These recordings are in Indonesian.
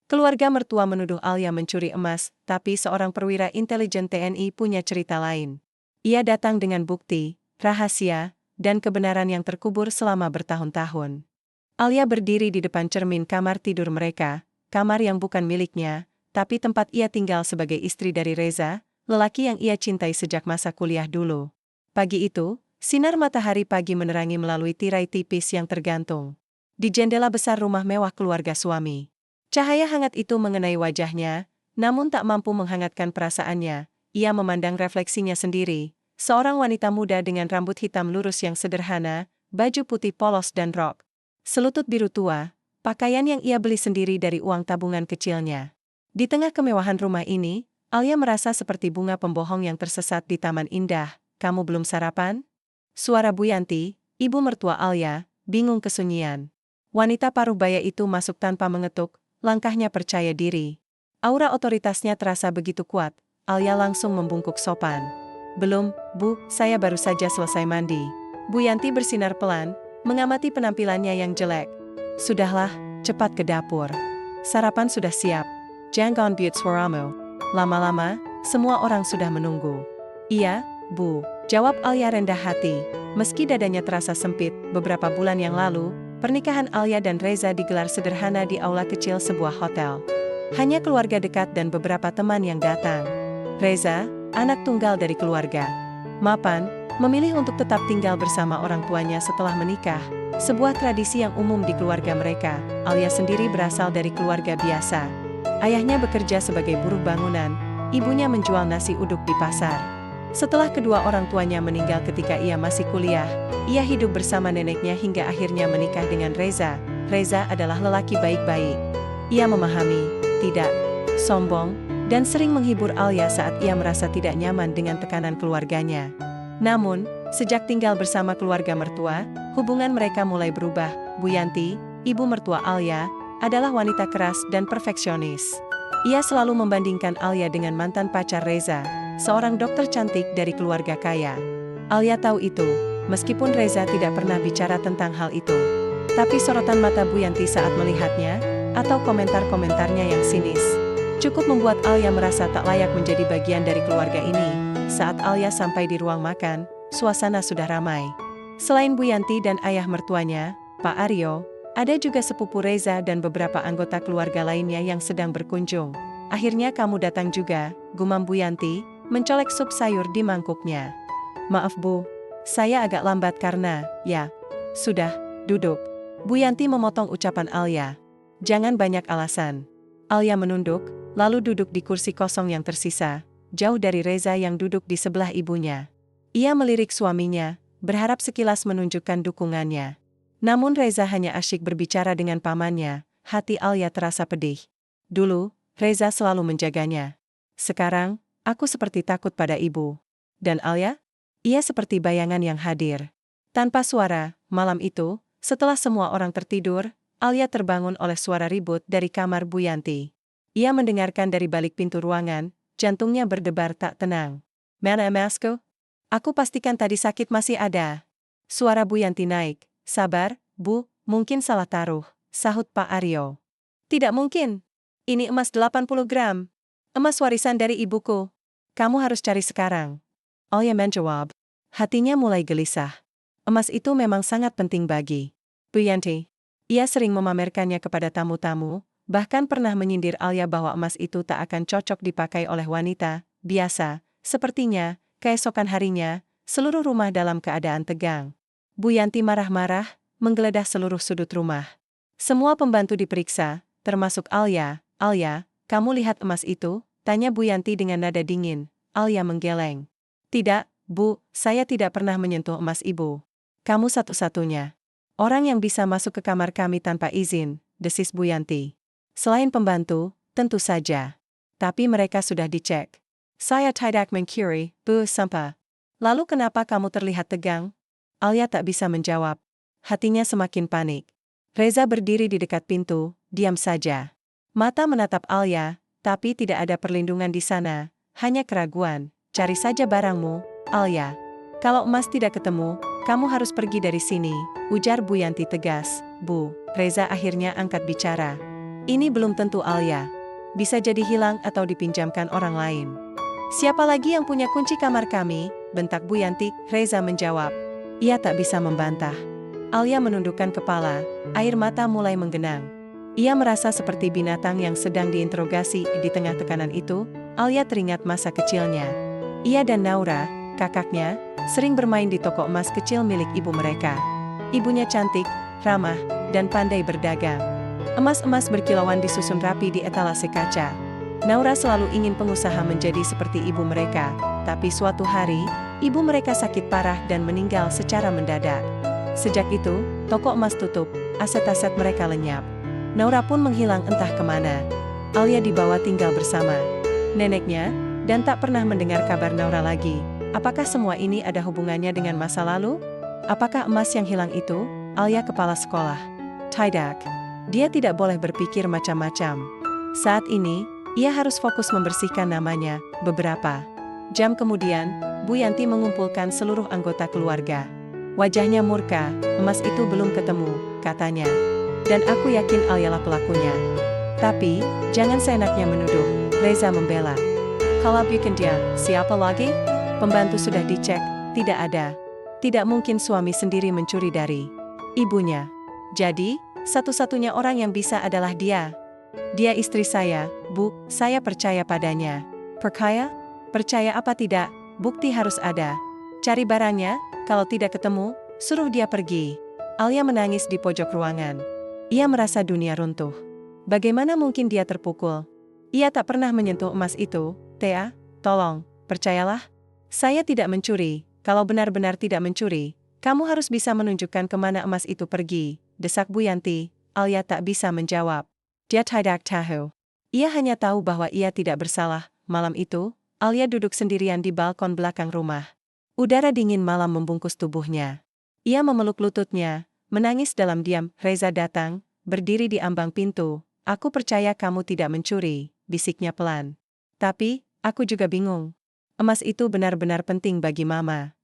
Keluarga mertua menuduh Alia mencuri emas, tapi seorang perwira intelijen TNI punya cerita lain. Ia datang dengan bukti, rahasia, dan kebenaran yang terkubur selama bertahun-tahun. Alia berdiri di depan cermin kamar tidur mereka, kamar yang bukan miliknya, tapi tempat ia tinggal sebagai istri dari Reza, lelaki yang ia cintai sejak masa kuliah dulu. Pagi itu, sinar matahari pagi menerangi melalui tirai tipis yang tergantung di jendela besar rumah mewah keluarga suami. Cahaya hangat itu mengenai wajahnya, namun tak mampu menghangatkan perasaannya. Ia memandang refleksinya sendiri, seorang wanita muda dengan rambut hitam lurus yang sederhana, baju putih polos dan rok selutut biru tua, pakaian yang ia beli sendiri dari uang tabungan kecilnya. Di tengah kemewahan rumah ini, Alia merasa seperti bunga pembohong yang tersesat di taman indah. Kamu belum sarapan? Suara Bu Yanti, ibu mertua Alia, bingung kesunyian. Wanita paruh baya itu masuk tanpa mengetuk, langkahnya percaya diri. Aura otoritasnya terasa begitu kuat, Alia langsung membungkuk sopan. Belum, Bu, saya baru saja selesai mandi. Bu Yanti bersinar pelan, mengamati penampilannya yang jelek. Sudahlah, cepat ke dapur. Sarapan sudah siap. Jangan buat suaramu. Lama-lama, semua orang sudah menunggu. Iya, Bu, jawab Alia rendah hati. Meski dadanya terasa sempit, beberapa bulan yang lalu, pernikahan Alia dan Reza digelar sederhana di aula kecil sebuah hotel. Hanya keluarga dekat dan beberapa teman yang datang. Reza, anak tunggal dari keluarga mapan, memilih untuk tetap tinggal bersama orang tuanya setelah menikah, sebuah tradisi yang umum di keluarga mereka. Alia sendiri berasal dari keluarga biasa. Ayahnya bekerja sebagai buruh bangunan, ibunya menjual nasi uduk di pasar. Setelah kedua orang tuanya meninggal ketika ia masih kuliah, ia hidup bersama neneknya hingga akhirnya menikah dengan Reza. Reza adalah lelaki baik-baik. Ia memahami, tidak sombong, dan sering menghibur Alia saat ia merasa tidak nyaman dengan tekanan keluarganya. Namun, sejak tinggal bersama keluarga mertua, hubungan mereka mulai berubah. Bu Yanti, ibu mertua Alia, adalah wanita keras dan perfeksionis. Ia selalu membandingkan Alia dengan mantan pacar Reza, seorang dokter cantik dari keluarga kaya. Alia tahu itu, meskipun Reza tidak pernah bicara tentang hal itu. Tapi sorotan mata Bu Yanti saat melihatnya, atau komentar-komentarnya yang sinis, cukup membuat Alia merasa tak layak menjadi bagian dari keluarga ini. Saat Alia sampai di ruang makan, suasana sudah ramai. Selain Bu Yanti dan ayah mertuanya, Pak Aryo, ada juga sepupu Reza dan beberapa anggota keluarga lainnya yang sedang berkunjung. Akhirnya kamu datang juga, gumam Bu Yanti, mencolek sup sayur di mangkuknya. Maaf Bu, saya agak lambat karena, ya, sudah, duduk. Bu Yanti memotong ucapan Alia. Jangan banyak alasan. Alia menunduk, lalu duduk di kursi kosong yang tersisa, jauh dari Reza yang duduk di sebelah ibunya. Ia melirik suaminya, berharap sekilas menunjukkan dukungannya. Namun Reza hanya asyik berbicara dengan pamannya. Hati Alia terasa pedih. Dulu, Reza selalu menjaganya. Sekarang, aku seperti takut pada ibu. Dan Alia? Ia seperti bayangan yang hadir. Tanpa suara, malam itu, setelah semua orang tertidur, Alia terbangun oleh suara ribut dari kamar Bu Yanti. Ia mendengarkan dari balik pintu ruangan, jantungnya berdebar tak tenang. Mana emasku? Aku pastikan tadi sakit masih ada. Suara Bu Yanti naik. Sabar, Bu, mungkin salah taruh, sahut Pak Aryo. Tidak mungkin. Ini emas 80 gram. Emas warisan dari ibuku. Kamu harus cari sekarang. Alia menjawab. Hatinya mulai gelisah. Emas itu memang sangat penting bagi Bu Yanti. Ia sering memamerkannya kepada tamu-tamu, bahkan pernah menyindir Alia bahwa emas itu tak akan cocok dipakai oleh wanita biasa. Sepertinya, keesokan harinya, seluruh rumah dalam keadaan tegang. Bu Yanti marah-marah, menggeledah seluruh sudut rumah. Semua pembantu diperiksa, termasuk Alia. Alia, kamu lihat emas itu? Tanya Bu Yanti dengan nada dingin. Alia menggeleng. Tidak, Bu, saya tidak pernah menyentuh emas ibu. Kamu satu-satunya orang yang bisa masuk ke kamar kami tanpa izin, desis Bu Yanti. Selain pembantu, tentu saja. Tapi mereka sudah dicek. Saya tidak mencuri, Bu Sampa. Lalu kenapa kamu terlihat tegang? Alia tak bisa menjawab. Hatinya semakin panik. Reza berdiri di dekat pintu, diam saja. Mata menatap Alia, tapi tidak ada perlindungan di sana, hanya keraguan. Cari saja barangmu, Alia. Kalau emas tidak ketemu, kamu harus pergi dari sini, ujar Bu Yanti tegas. Bu, Reza akhirnya angkat bicara. Ini belum tentu Alia. Bisa jadi hilang atau dipinjamkan orang lain. Siapa lagi yang punya kunci kamar kami? Bentak Bu Yanti. Reza menjawab. Ia tak bisa membantah. Alia menundukkan kepala, air mata mulai menggenang. Ia merasa seperti binatang yang sedang diinterogasi. Di tengah tekanan itu, Alia teringat masa kecilnya. Ia dan Naura, kakaknya, sering bermain di toko emas kecil milik ibu mereka. Ibunya cantik, ramah, dan pandai berdagang. Emas-emas berkilauan disusun rapi di etalase kaca. Naura selalu ingin pengusaha menjadi seperti ibu mereka, tapi suatu hari, ibu mereka sakit parah dan meninggal secara mendadak. Sejak itu, toko emas tutup, aset-aset mereka lenyap. Naura pun menghilang entah kemana. Alia dibawa tinggal bersama neneknya, dan tak pernah mendengar kabar Naura lagi. Apakah semua ini ada hubungannya dengan masa lalu? Apakah emas yang hilang itu? Alia kepala sekolah. Tidak. Dia tidak boleh berpikir macam-macam. Saat ini, ia harus fokus membersihkan namanya. Beberapa jam kemudian, Bu Yanti mengumpulkan seluruh anggota keluarga. Wajahnya murka, emas itu belum ketemu, katanya. Dan aku yakin Alia lah pelakunya. Tapi, jangan seenaknya menuduh, Reza membela. Kalau bukan dia, siapa lagi? Pembantu sudah dicek, tidak ada. Tidak mungkin suami sendiri mencuri dari ibunya. Jadi, satu-satunya orang yang bisa adalah dia. Dia istri saya, Bu, saya percaya padanya. Percaya? Percaya apa tidak, bukti harus ada. Cari barangnya, kalau tidak ketemu, suruh dia pergi. Alia menangis di pojok ruangan. Ia merasa dunia runtuh. Bagaimana mungkin dia terpukul? Ia tak pernah menyentuh emas itu. Thea, tolong, percayalah. Saya tidak mencuri, kalau benar-benar tidak mencuri, kamu harus bisa menunjukkan kemana emas itu pergi, desak Bu Yanti. Alia tak bisa menjawab. Dia tidak tahu. Ia hanya tahu bahwa ia tidak bersalah. Malam itu, Alia duduk sendirian di balkon belakang rumah. Udara dingin malam membungkus tubuhnya. Ia memeluk lututnya, menangis dalam diam. Reza datang, berdiri di ambang pintu. Aku percaya kamu tidak mencuri, bisiknya pelan. Tapi, aku juga bingung. Emas itu benar-benar penting bagi Mama.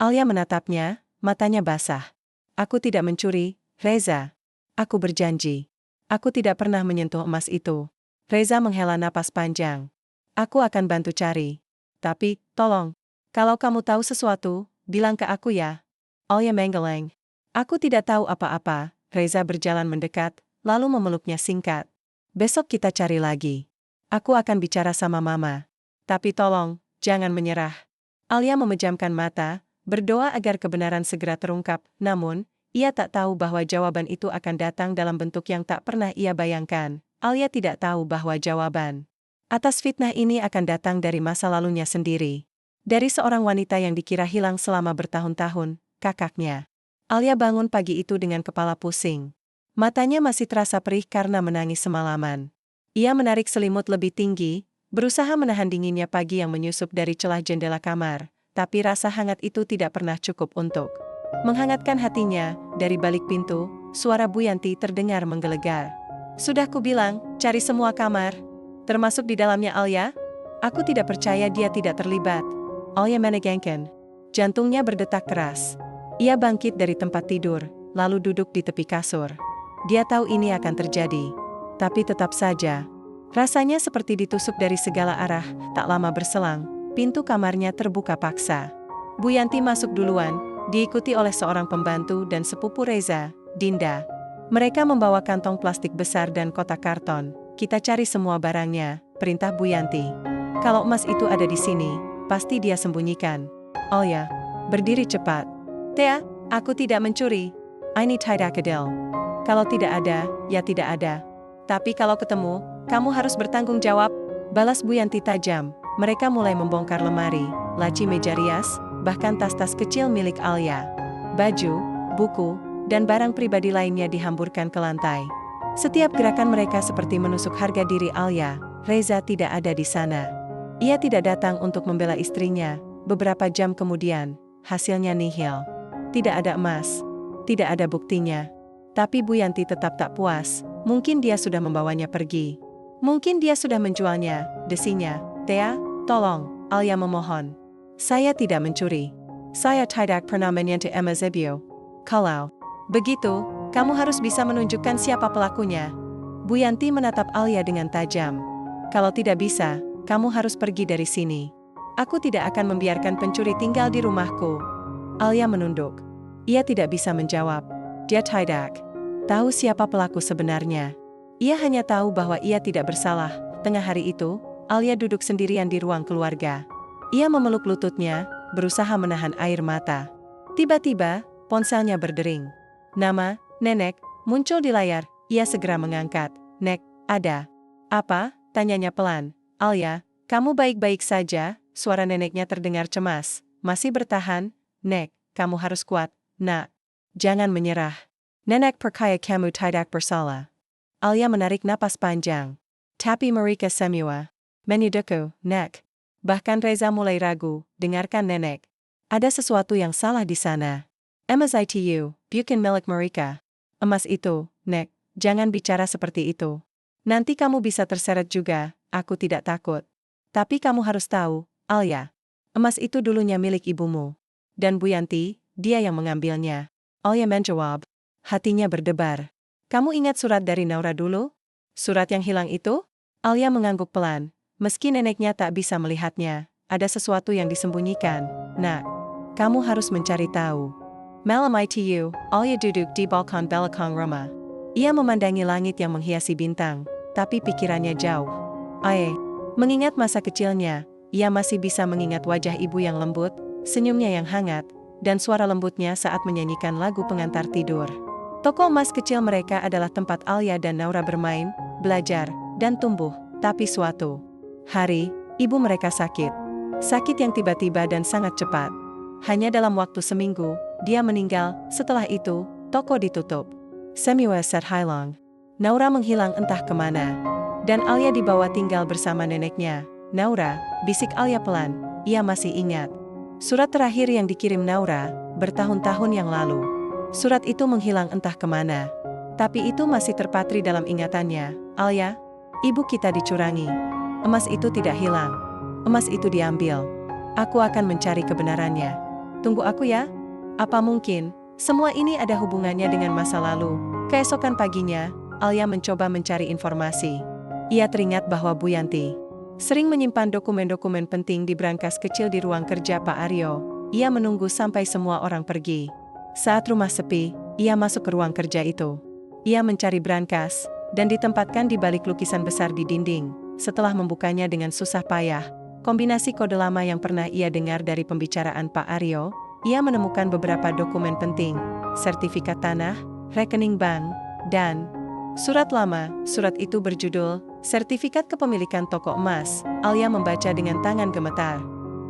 Alia menatapnya, matanya basah. Aku tidak mencuri, Reza. Aku berjanji. Aku tidak pernah menyentuh emas itu. Reza menghela napas panjang. Aku akan bantu cari. Tapi, tolong. Kalau kamu tahu sesuatu, bilang ke aku ya. Alia menggeleng. Aku tidak tahu apa-apa. Reza berjalan mendekat, lalu memeluknya singkat. Besok kita cari lagi. Aku akan bicara sama Mama. Tapi tolong, jangan menyerah. Alia memejamkan mata, berdoa agar kebenaran segera terungkap. Namun, ia tak tahu bahwa jawaban itu akan datang dalam bentuk yang tak pernah ia bayangkan. Alia tidak tahu bahwa jawaban atas fitnah ini akan datang dari masa lalunya sendiri. Dari seorang wanita yang dikira hilang selama bertahun-tahun, kakaknya. Alia bangun pagi itu dengan kepala pusing. Matanya masih terasa perih karena menangis semalaman. Ia menarik selimut lebih tinggi, berusaha menahan dinginnya pagi yang menyusup dari celah jendela kamar, tapi rasa hangat itu tidak pernah cukup untuk menghangatkan hatinya. Dari balik pintu, suara Bu Yanti terdengar menggelegar. Sudah kubilang, cari semua kamar, termasuk di dalamnya Alia. Aku tidak percaya dia tidak terlibat. Alia menegangkan. Jantungnya berdetak keras. Ia bangkit dari tempat tidur, lalu duduk di tepi kasur. Dia tahu ini akan terjadi. Tapi tetap saja, rasanya seperti ditusuk dari segala arah. Tak lama berselang, pintu kamarnya terbuka paksa. Bu Yanti masuk duluan, diikuti oleh seorang pembantu dan sepupu Reza, Dinda. Mereka membawa kantong plastik besar dan kotak karton. Kita cari semua barangnya, perintah Bu Yanti. Kalau emas itu ada di sini, pasti dia sembunyikan. Oh ya, berdiri cepat. Thea, aku tidak mencuri. Ini tidak adil. Kalau tidak ada, ya tidak ada. Tapi kalau ketemu, kamu harus bertanggung jawab. Balas Bu Yanti tajam. Mereka mulai membongkar lemari, laci meja rias, bahkan tas-tas kecil milik Alia. Baju, buku, dan barang pribadi lainnya dihamburkan ke lantai. Setiap gerakan mereka seperti menusuk harga diri Alia. Reza tidak ada di sana. Ia tidak datang untuk membela istrinya. Beberapa jam kemudian, hasilnya nihil. Tidak ada emas. Tidak ada buktinya. Tapi Bu Yanti tetap tak puas. Mungkin dia sudah membawanya pergi. Mungkin dia sudah menjualnya, desinya. Thea, tolong, Alia memohon. Saya tidak mencuri. Saya tidak pernah menyentuh emas Zebio. Kalau begitu, kamu harus bisa menunjukkan siapa pelakunya. Bu Yanti menatap Alia dengan tajam. Kalau tidak bisa, kamu harus pergi dari sini. Aku tidak akan membiarkan pencuri tinggal di rumahku. Alia menunduk. Ia tidak bisa menjawab. Dia tidak tahu siapa pelaku sebenarnya. Ia hanya tahu bahwa ia tidak bersalah. Tengah hari itu, Alia duduk sendirian di ruang keluarga. Ia memeluk lututnya, berusaha menahan air mata. Tiba-tiba, ponselnya berdering. Nama, Nenek, muncul di layar. Ia segera mengangkat. Nek, ada apa? Tanyanya pelan. Alia, kamu baik-baik saja? Suara neneknya terdengar cemas. Masih bertahan? Nek, kamu harus kuat. Nak, jangan menyerah. Nenek percaya kamu tidak bersalah. Alia menarik napas panjang. Tapi mereka semua menyudaku, Nek. Bahkan Reza mulai ragu. Dengarkan nenek. Ada sesuatu yang salah di sana. Emas itu, bukan milik mereka. Emas itu, Nek, jangan bicara seperti itu. Nanti kamu bisa terseret juga. Aku tidak takut. Tapi kamu harus tahu, Alia. Emas itu dulunya milik ibumu. Dan Bu Yanti, dia yang mengambilnya. Alia menjawab. Hatinya berdebar. Kamu ingat surat dari Naura dulu? Surat yang hilang itu? Alia mengangguk pelan. Meski neneknya tak bisa melihatnya, ada sesuatu yang disembunyikan. Nak, kamu harus mencari tahu. Malam itu, Alia duduk di balkon belakang rumah. Ia memandangi langit yang menghiasi bintang, tapi pikirannya jauh. Mengingat masa kecilnya, ia masih bisa mengingat wajah ibu yang lembut, senyumnya yang hangat, dan suara lembutnya saat menyanyikan lagu pengantar tidur. Toko emas kecil mereka adalah tempat Alia dan Naura bermain, belajar, dan tumbuh, tapi suatu hari, ibu mereka sakit. Sakit yang tiba-tiba dan sangat cepat. Hanya dalam waktu seminggu, dia meninggal. Setelah itu, toko ditutup. Semua set hilang. Naura menghilang entah kemana. Dan Alia dibawa tinggal bersama neneknya. Naura, bisik Alia pelan, ia masih ingat. Surat terakhir yang dikirim Naura, bertahun-tahun yang lalu. Surat itu menghilang entah kemana. Tapi itu masih terpatri dalam ingatannya. Alia, ibu kita dicurangi. Emas itu tidak hilang. Emas itu diambil. Aku akan mencari kebenarannya. Tunggu aku ya. Apa mungkin, semua ini ada hubungannya dengan masa lalu? Keesokan paginya, Alia mencoba mencari informasi. Ia teringat bahwa Bu Yanti sering menyimpan dokumen-dokumen penting di brankas kecil di ruang kerja Pak Aryo. Ia menunggu sampai semua orang pergi. Saat rumah sepi, ia masuk ke ruang kerja itu. Ia mencari brankas, dan ditempatkan di balik lukisan besar di dinding. Setelah membukanya dengan susah payah, kombinasi kode lama yang pernah ia dengar dari pembicaraan Pak Aryo, ia menemukan beberapa dokumen penting, sertifikat tanah, rekening bank, dan surat lama. Surat itu berjudul Sertifikat Kepemilikan Toko Emas. Alia membaca dengan tangan gemetar.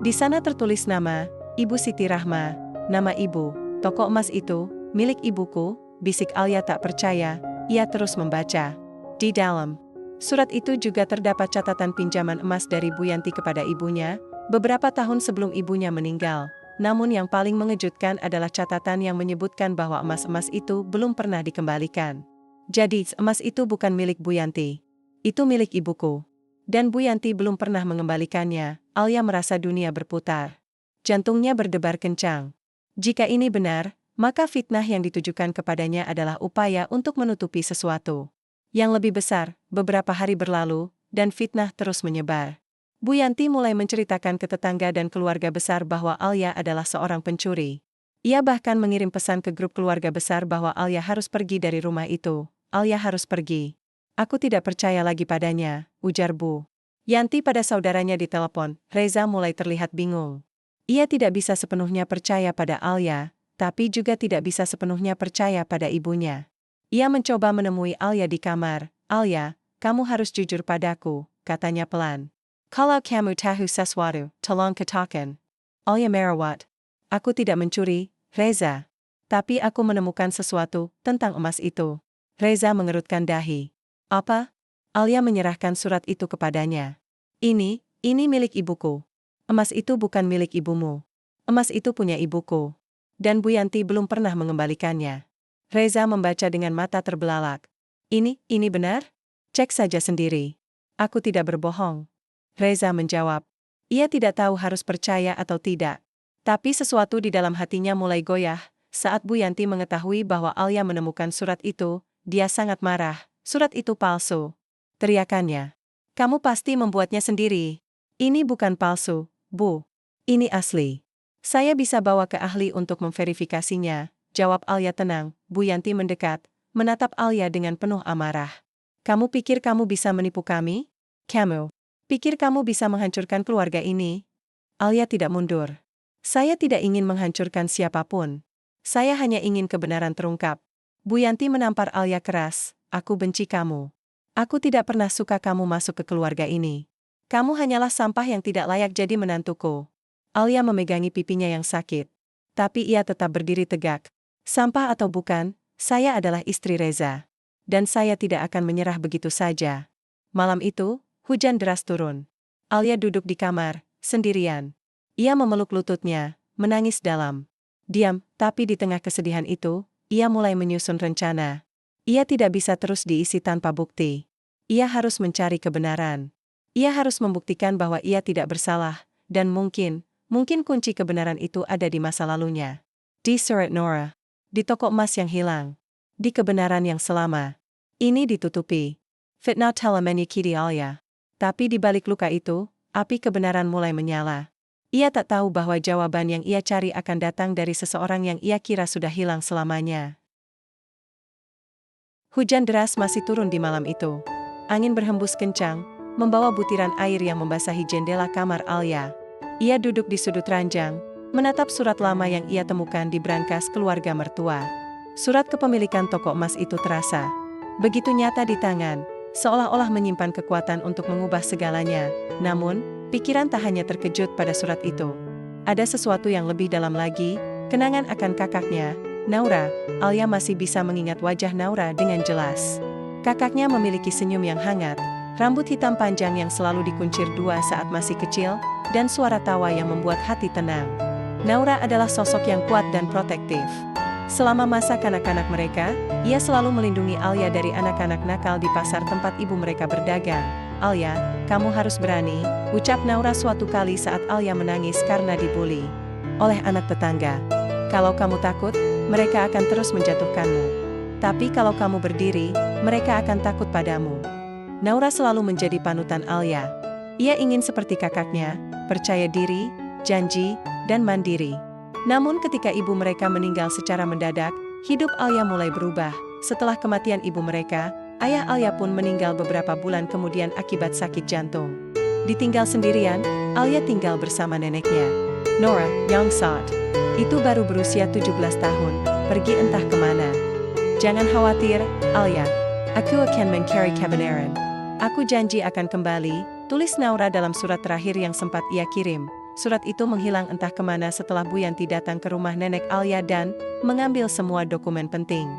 Di sana tertulis nama Ibu Siti Rahma. Nama ibu, toko emas itu milik ibuku. Bisik Alia tak percaya. Ia terus membaca. Di dalam surat itu juga terdapat catatan pinjaman emas dari Bu Yanti kepada ibunya beberapa tahun sebelum ibunya meninggal. Namun yang paling mengejutkan adalah catatan yang menyebutkan bahwa emas-emas itu belum pernah dikembalikan. Jadi, emas itu bukan milik Bu Yanti. Itu milik ibuku. Dan Bu Yanti belum pernah mengembalikannya. Alia merasa dunia berputar. Jantungnya berdebar kencang. Jika ini benar, maka fitnah yang ditujukan kepadanya adalah upaya untuk menutupi sesuatu yang lebih besar. Beberapa hari berlalu, dan fitnah terus menyebar. Bu Yanti mulai menceritakan ke tetangga dan keluarga besar bahwa Alia adalah seorang pencuri. Ia bahkan mengirim pesan ke grup keluarga besar bahwa Alia harus pergi dari rumah itu. Alia harus pergi. Aku tidak percaya lagi padanya, ujar Bu Yanti pada saudaranya di telepon. Reza mulai terlihat bingung. Ia tidak bisa sepenuhnya percaya pada Alia, tapi juga tidak bisa sepenuhnya percaya pada ibunya. Ia mencoba menemui Alia di kamar. Alia, kamu harus jujur padaku, katanya pelan. Kalau kamu tahu sesuatu, tolong katakan. Alia merawat. Aku tidak mencuri, Reza. Tapi aku menemukan sesuatu tentang emas itu. Reza mengerutkan dahi. Apa? Alia menyerahkan surat itu kepadanya. Ini milik ibuku. Emas itu bukan milik ibumu. Emas itu punya ibuku. Dan Bu Yanti belum pernah mengembalikannya. Reza membaca dengan mata terbelalak. Ini benar? Cek saja sendiri. Aku tidak berbohong. Reza menjawab. Ia tidak tahu harus percaya atau tidak. Tapi sesuatu di dalam hatinya mulai goyah. Saat Bu Yanti mengetahui bahwa Alia menemukan surat itu, dia sangat marah. surat itu palsu. Teriakannya. Kamu pasti membuatnya sendiri. Ini bukan palsu, Bu. Ini asli. Saya bisa bawa ke ahli untuk memverifikasinya, jawab Alia tenang. Bu Yanti mendekat, menatap Alia dengan penuh amarah. Kamu pikir kamu bisa menipu kami? Kamu pikir kamu bisa menghancurkan keluarga ini? Alia tidak mundur. Saya tidak ingin menghancurkan siapapun. Saya hanya ingin kebenaran terungkap. Bu Yanti menampar Alia keras. Aku benci kamu. Aku tidak pernah suka kamu masuk ke keluarga ini. Kamu hanyalah sampah yang tidak layak jadi menantuku. Alia memegangi pipinya yang sakit. Tapi ia tetap berdiri tegak. Sampah atau bukan, saya adalah istri Reza. Dan saya tidak akan menyerah begitu saja. Malam itu, hujan deras turun. Alia duduk di kamar, sendirian. Ia memeluk lututnya, menangis dalam. Diam, tapi di tengah kesedihan itu, ia mulai menyusun rencana. Ia tidak bisa terus diisi tanpa bukti. Ia harus mencari kebenaran. Ia harus membuktikan bahwa ia tidak bersalah, dan mungkin kunci kebenaran itu ada di masa lalunya. Di surat Nora. Di toko emas yang hilang. Di kebenaran yang selama ini ditutupi. Fitnah telah menyakiti Alia. Tapi di balik luka itu, api kebenaran mulai menyala. Ia tak tahu bahwa jawaban yang ia cari akan datang dari seseorang yang ia kira sudah hilang selamanya. Hujan deras masih turun di malam itu. Angin berhembus kencang, membawa butiran air yang membasahi jendela kamar Alia. Ia duduk di sudut ranjang, menatap surat lama yang ia temukan di brankas keluarga mertua. Surat kepemilikan toko emas itu terasa begitu nyata di tangan, seolah-olah menyimpan kekuatan untuk mengubah segalanya. Namun, pikiran tak hanya terkejut pada surat itu. Ada sesuatu yang lebih dalam lagi, kenangan akan kakaknya, Naura. Alia masih bisa mengingat wajah Naura dengan jelas. Kakaknya memiliki senyum yang hangat, rambut hitam panjang yang selalu dikuncir dua saat masih kecil, dan suara tawa yang membuat hati tenang. Naura adalah sosok yang kuat dan protektif. Selama masa kanak-kanak mereka, ia selalu melindungi Alia dari anak-anak nakal di pasar tempat ibu mereka berdagang. Alia, kamu harus berani, ucap Naura suatu kali saat Alia menangis karena dibuli oleh anak tetangga. Kalau kamu takut, mereka akan terus menjatuhkanmu. Tapi kalau kamu berdiri, mereka akan takut padamu. Naura selalu menjadi panutan Alia. Ia ingin seperti kakaknya, percaya diri, janji, dan mandiri. Namun ketika ibu mereka meninggal secara mendadak, hidup Alia mulai berubah. Setelah kematian ibu mereka, ayah Alia pun meninggal beberapa bulan kemudian akibat sakit jantung. Ditinggal sendirian, Alia tinggal bersama neneknya, Nora Youngsad. Itu baru berusia 17 tahun, pergi entah kemana. Jangan khawatir, Alia. Aku akan mencari kebenaran. Aku janji akan kembali, tulis Naura dalam surat terakhir yang sempat ia kirim. Surat itu menghilang entah kemana setelah Bu Yanti datang ke rumah nenek Alia dan mengambil semua dokumen penting.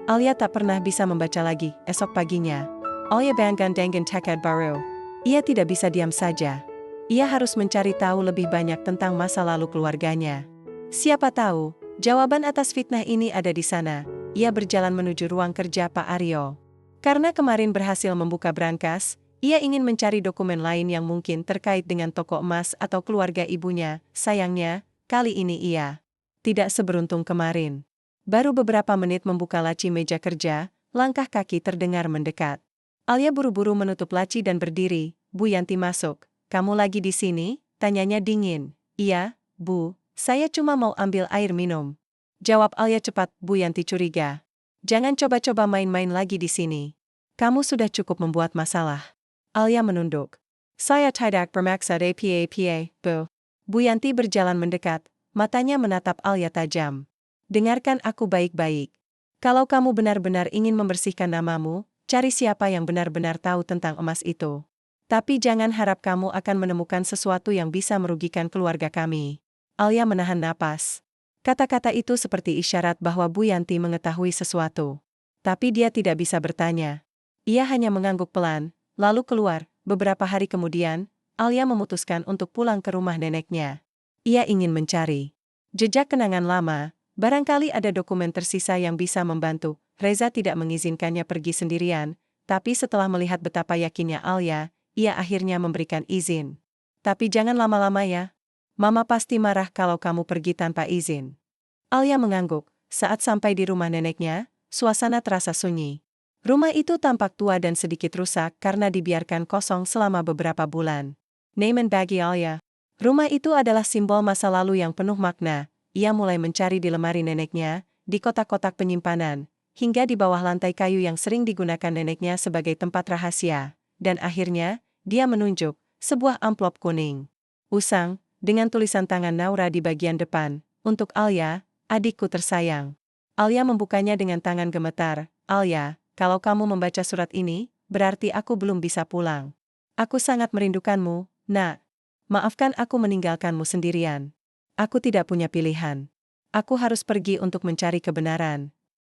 Alia tak pernah bisa membaca lagi. Esok paginya, Alia bangun dengan tekad baru. Ia tidak bisa diam saja. Ia harus mencari tahu lebih banyak tentang masa lalu keluarganya. Siapa tahu, jawaban atas fitnah ini ada di sana. Ia berjalan menuju ruang kerja Pak Aryo. Karena kemarin berhasil membuka brankas, ia ingin mencari dokumen lain yang mungkin terkait dengan toko emas atau keluarga ibunya. Sayangnya, kali ini ia tidak seberuntung kemarin. Baru beberapa menit membuka laci meja kerja, langkah kaki terdengar mendekat. Alia buru-buru menutup laci dan berdiri. Bu Yanti masuk. Kamu lagi di sini? Tanyanya dingin. Iya, Bu, saya cuma mau ambil air minum. Jawab Alia cepat. Bu Yanti curiga. Jangan coba-coba main-main lagi di sini. Kamu sudah cukup membuat masalah. Alia menunduk. Saya tidak bermaksud apa-apa, Bu. Bu Yanti berjalan mendekat, matanya menatap Alia tajam. Dengarkan aku baik-baik. Kalau kamu benar-benar ingin membersihkan namamu, cari siapa yang benar-benar tahu tentang emas itu. Tapi jangan harap kamu akan menemukan sesuatu yang bisa merugikan keluarga kami. Alia menahan napas. Kata-kata itu seperti isyarat bahwa Bu Yanti mengetahui sesuatu. Tapi dia tidak bisa bertanya. Ia hanya mengangguk pelan, lalu keluar. Beberapa hari kemudian, Alia memutuskan untuk pulang ke rumah neneknya. Ia ingin mencari jejak kenangan lama, barangkali ada dokumen tersisa yang bisa membantu. Reza tidak mengizinkannya pergi sendirian, tapi setelah melihat betapa yakinnya Alia, ia akhirnya memberikan izin. Tapi jangan lama-lama ya. Mama pasti marah kalau kamu pergi tanpa izin. Alia mengangguk. Saat sampai di rumah neneknya, suasana terasa sunyi. Rumah itu tampak tua dan sedikit rusak karena dibiarkan kosong selama beberapa bulan. Namun bagi Alia, rumah itu adalah simbol masa lalu yang penuh makna. Ia mulai mencari di lemari neneknya, di kotak-kotak penyimpanan, hingga di bawah lantai kayu yang sering digunakan neneknya sebagai tempat rahasia. Dan akhirnya, dia menunjuk sebuah amplop kuning. Usang, dengan tulisan tangan Naura di bagian depan, untuk Alia, adikku tersayang. Alia membukanya dengan tangan gemetar. Alia, kalau kamu membaca surat ini, berarti aku belum bisa pulang. Aku sangat merindukanmu, nak. Maafkan aku meninggalkanmu sendirian. Aku tidak punya pilihan. Aku harus pergi untuk mencari kebenaran.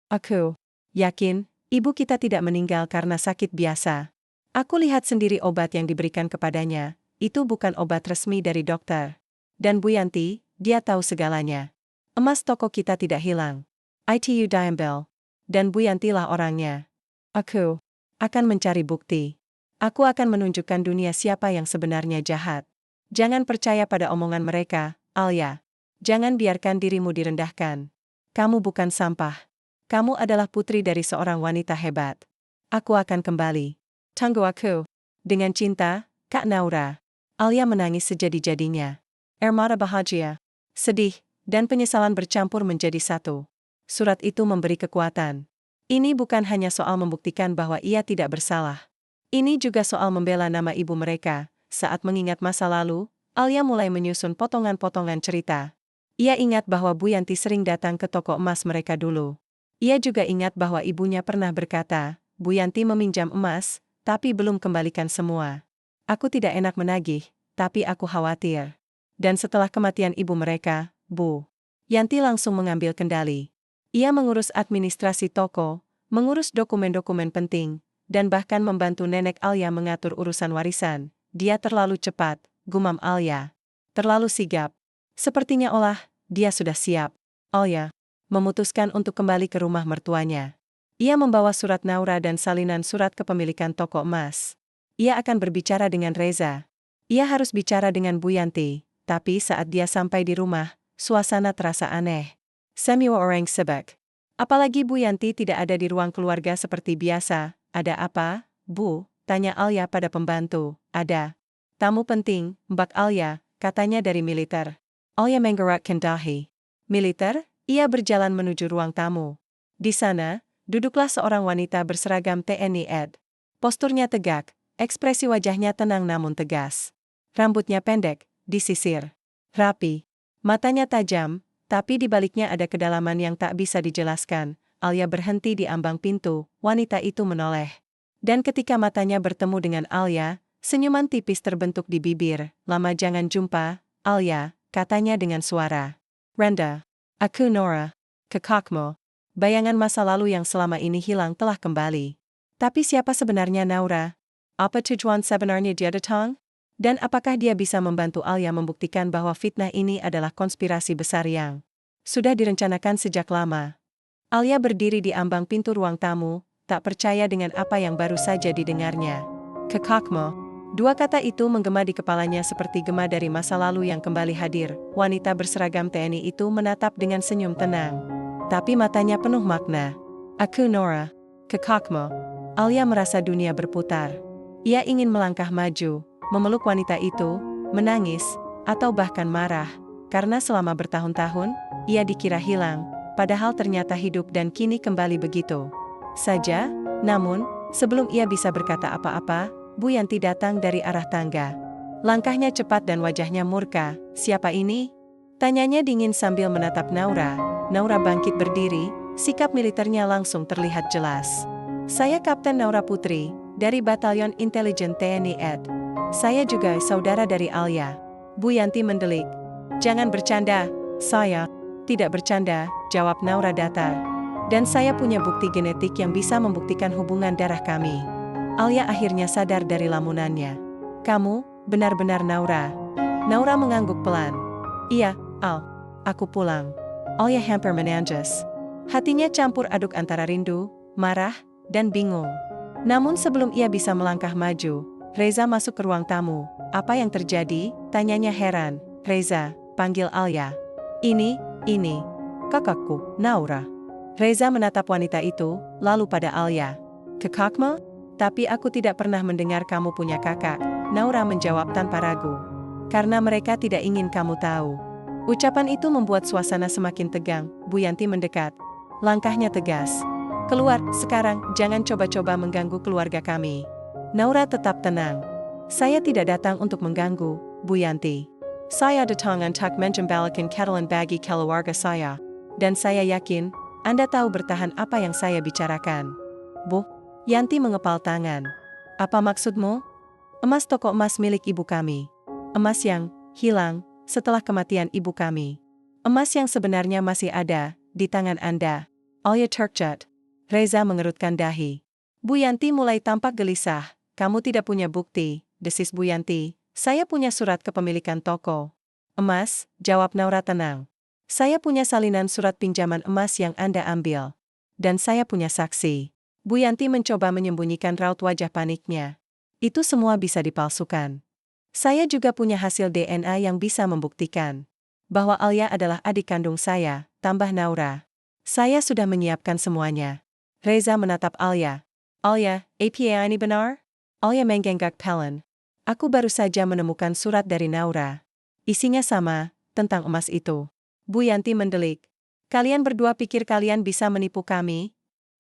Aku yakin, ibu kita tidak meninggal karena sakit biasa. Aku lihat sendiri obat yang diberikan kepadanya, itu bukan obat resmi dari dokter. Dan Bu Yanti, dia tahu segalanya. Emas toko kita tidak hilang. ITU Diambil. Dan Bu Yanti lah orangnya. Aku akan mencari bukti. Aku akan menunjukkan dunia siapa yang sebenarnya jahat. Jangan percaya pada omongan mereka, Alia. Jangan biarkan dirimu direndahkan. Kamu bukan sampah. Kamu adalah putri dari seorang wanita hebat. Aku akan kembali. Tunggu aku. Dengan cinta, Kak Naura. Alia menangis sejadi-jadinya. Air mata bahagia, sedih, dan penyesalan bercampur menjadi satu. Surat itu memberi kekuatan. Ini bukan hanya soal membuktikan bahwa ia tidak bersalah. Ini juga soal membela nama ibu mereka. Saat mengingat masa lalu, Alia mulai menyusun potongan-potongan cerita. Ia ingat bahwa Bu Yanti sering datang ke toko emas mereka dulu. Ia juga ingat bahwa ibunya pernah berkata, Bu Yanti meminjam emas, tapi belum kembalikan semua. Aku tidak enak menagih, tapi aku khawatir. Dan setelah kematian ibu mereka, Bu Yanti langsung mengambil kendali. Ia mengurus administrasi toko, mengurus dokumen-dokumen penting, dan bahkan membantu nenek Alia mengatur urusan warisan. Dia terlalu cepat, gumam Alia. Terlalu sigap. Sepertinya dia sudah siap. Alia memutuskan untuk kembali ke rumah mertuanya. Ia membawa surat Naura dan salinan surat kepemilikan toko emas. Ia akan berbicara dengan Reza. Ia harus bicara dengan Bu Yanti, tapi saat dia sampai di rumah, suasana terasa aneh. Semua orang sibuk. Apalagi Bu Yanti tidak ada di ruang keluarga seperti biasa. Ada apa, Bu? Tanya Alia pada pembantu. Ada tamu penting, Mbak Alia, katanya dari militer. Alia menggerakkan dahi. Militer? Ia berjalan menuju ruang tamu. Di sana, duduklah seorang wanita berseragam TNI AD. Posturnya tegak, ekspresi wajahnya tenang namun tegas. Rambutnya pendek, disisir. Rapi. Matanya tajam, tapi di baliknya ada kedalaman yang tak bisa dijelaskan. Alia berhenti di ambang pintu, wanita itu menoleh. Dan ketika matanya bertemu dengan Alia, senyuman tipis terbentuk di bibir. Lama jangan jumpa, Alia, katanya dengan suara rendah. Aku Nora. Kakakmu. Bayangan masa lalu yang selama ini hilang telah kembali. Tapi siapa sebenarnya Naura? Apa tujuan sebenarnya dia datang? Dan apakah dia bisa membantu Alia membuktikan bahwa fitnah ini adalah konspirasi besar yang sudah direncanakan sejak lama? Alia berdiri di ambang pintu ruang tamu, tak percaya dengan apa yang baru saja didengarnya. Kakakmu. Dua kata itu menggema di kepalanya seperti gema dari masa lalu yang kembali hadir. Wanita berseragam TNI itu menatap dengan senyum tenang. Tapi matanya penuh makna. Aku Nora. Kakakmu. Alia merasa dunia berputar. Ia ingin melangkah maju, memeluk wanita itu, menangis, atau bahkan marah, karena selama bertahun-tahun, ia dikira hilang, padahal ternyata hidup dan kini kembali begitu saja. Namun, sebelum ia bisa berkata apa-apa, Bu Yanti datang dari arah tangga. Langkahnya cepat dan wajahnya murka. Siapa ini? Tanyanya dingin sambil menatap Naura. Naura bangkit berdiri, sikap militernya langsung terlihat jelas. Saya Kapten Naura Putri, dari Batalion Intelijen TNI AD. Saya juga saudara dari Alia. Bu Yanti mendelik. Jangan bercanda. Saya tidak bercanda, jawab Naura datar. Dan saya punya bukti genetik yang bisa membuktikan hubungan darah kami. Alia akhirnya sadar dari lamunannya. Kamu, benar-benar Naura. Naura mengangguk pelan. Iya, Al. Aku pulang. Alia hampir menangis. Hatinya campur aduk antara rindu, marah, dan bingung. Namun sebelum ia bisa melangkah maju, Reza masuk ke ruang tamu. Apa yang terjadi? Tanyanya heran. Reza, panggil Alia. Ini, kakakku, Naura. Reza menatap wanita itu, lalu pada Alia. Kakakmu? Tapi aku tidak pernah mendengar kamu punya kakak, Naura menjawab tanpa ragu. Karena mereka tidak ingin kamu tahu. Ucapan itu membuat suasana semakin tegang. Bu Yanti mendekat. Langkahnya tegas. Keluar, sekarang, jangan coba-coba mengganggu keluarga kami. Naura tetap tenang. Saya tidak datang untuk mengganggu, Bu Yanti. Saya datang untuk menjembatkan keadilan bagi keluarga saya. Dan saya yakin, Anda tahu bertahan apa yang saya bicarakan. Bu Yanti mengepal tangan. Apa maksudmu? Emas toko emas milik ibu kami. Emas yang hilang setelah kematian ibu kami. Emas yang sebenarnya masih ada di tangan Anda. Alya terkejut. Reza mengerutkan dahi. Bu Yanti mulai tampak gelisah. Kamu tidak punya bukti, desis Bu Yanti. Saya punya surat kepemilikan toko emas, jawab Naura tenang. Saya punya salinan surat pinjaman emas yang Anda ambil. Dan saya punya saksi. Bu Yanti mencoba menyembunyikan raut wajah paniknya. Itu semua bisa dipalsukan. Saya juga punya hasil DNA yang bisa membuktikan bahwa Alya adalah adik kandung saya, tambah Naura. Saya sudah menyiapkan semuanya. Reza menatap Alya. Alya, apa ini benar? Alya menggenggak pelan. Aku baru saja menemukan surat dari Naura. Isinya sama, tentang emas itu. Bu Yanti mendelik. Kalian berdua pikir kalian bisa menipu kami?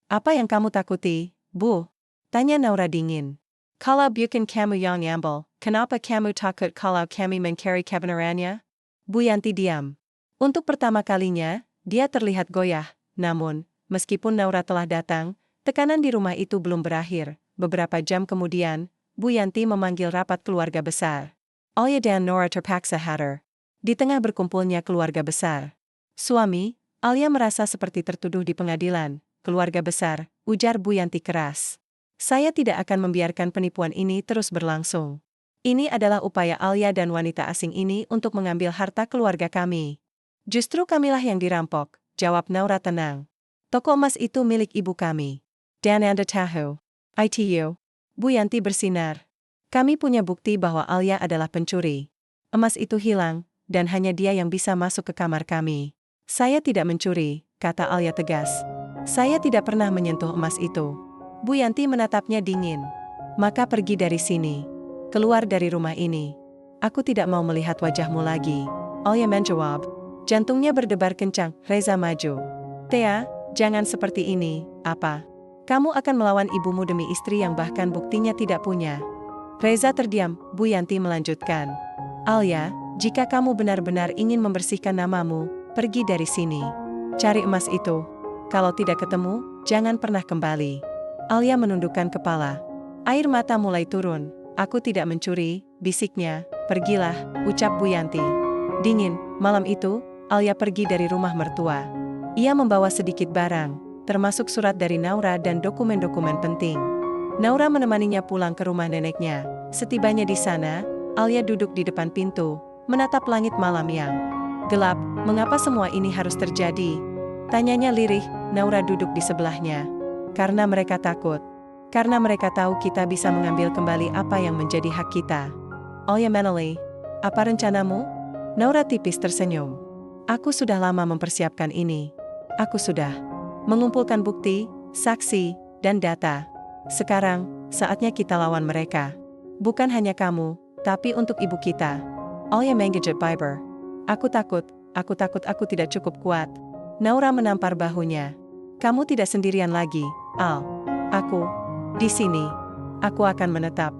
Apa yang kamu takuti, Bu? Tanya Naura dingin. Kalau bukan kamu yang ambil, kenapa kamu takut kalau kami mencari kebenarannya? Bu Yanti diam. Untuk pertama kalinya, dia terlihat goyah. Namun, meskipun Naura telah datang, tekanan di rumah itu belum berakhir. Beberapa jam kemudian, Bu Yanti memanggil rapat keluarga besar. Alya dan Naura terpaksa hadir. Di tengah berkumpulnya keluarga besar. Suami, Alya merasa seperti tertuduh di pengadilan. Keluarga besar, ujar Bu Yanti keras. Saya tidak akan membiarkan penipuan ini terus berlangsung. Ini adalah upaya Alya dan wanita asing ini untuk mengambil harta keluarga kami. Justru kamilah yang dirampok, jawab Naura tenang. Toko emas itu milik ibu kami. Dan Anda tahu. ITU. Bu Yanti bersinar. Kami punya bukti bahwa Alya adalah pencuri. Emas itu hilang, dan hanya dia yang bisa masuk ke kamar kami. Saya tidak mencuri, kata Alya tegas. Saya tidak pernah menyentuh emas itu. Bu Yanti menatapnya dingin. Maka pergi dari sini. Keluar dari rumah ini. Aku tidak mau melihat wajahmu lagi. Alya menjawab. Jantungnya berdebar kencang. Reza maju. Thea, jangan seperti ini, apa? Kamu akan melawan ibumu demi istri yang bahkan buktinya tidak punya. Reza terdiam. Bu Yanti melanjutkan. Alya, jika kamu benar-benar ingin membersihkan namamu, pergi dari sini. Cari emas itu. Kalau tidak ketemu, jangan pernah kembali. Alya menundukkan kepala. Air mata mulai turun. Aku tidak mencuri, bisiknya. Pergilah, ucap Bu Yanti. Dingin, malam itu, Alya pergi dari rumah mertua. Ia membawa sedikit barang, termasuk surat dari Naura dan dokumen-dokumen penting. Naura menemaninya pulang ke rumah neneknya. Setibanya di sana, Alya duduk di depan pintu, menatap langit malam yang gelap. Mengapa semua ini harus terjadi? Tanyanya lirih. Naura duduk di sebelahnya. Karena mereka takut. Karena mereka tahu kita bisa mengambil kembali apa yang menjadi hak kita. Alya menoleh. Apa rencanamu? Naura tipis tersenyum. Aku sudah lama mempersiapkan ini. Aku sudah mengumpulkan bukti, saksi, dan data. Sekarang, saatnya kita lawan mereka. Bukan hanya kamu, tapi untuk ibu kita. Alya menggigit Piper. Aku takut aku tidak cukup kuat. Naura menampar bahunya. Kamu tidak sendirian lagi, Al. Aku di sini. Aku akan menetap.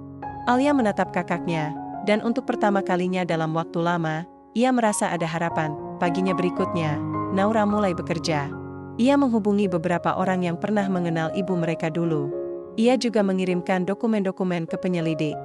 Alya menatap kakaknya, dan untuk pertama kalinya dalam waktu lama, ia merasa ada harapan. Paginya berikutnya, Naura mulai bekerja. Ia menghubungi beberapa orang yang pernah mengenal ibu mereka dulu. Ia juga mengirimkan dokumen-dokumen ke penyelidik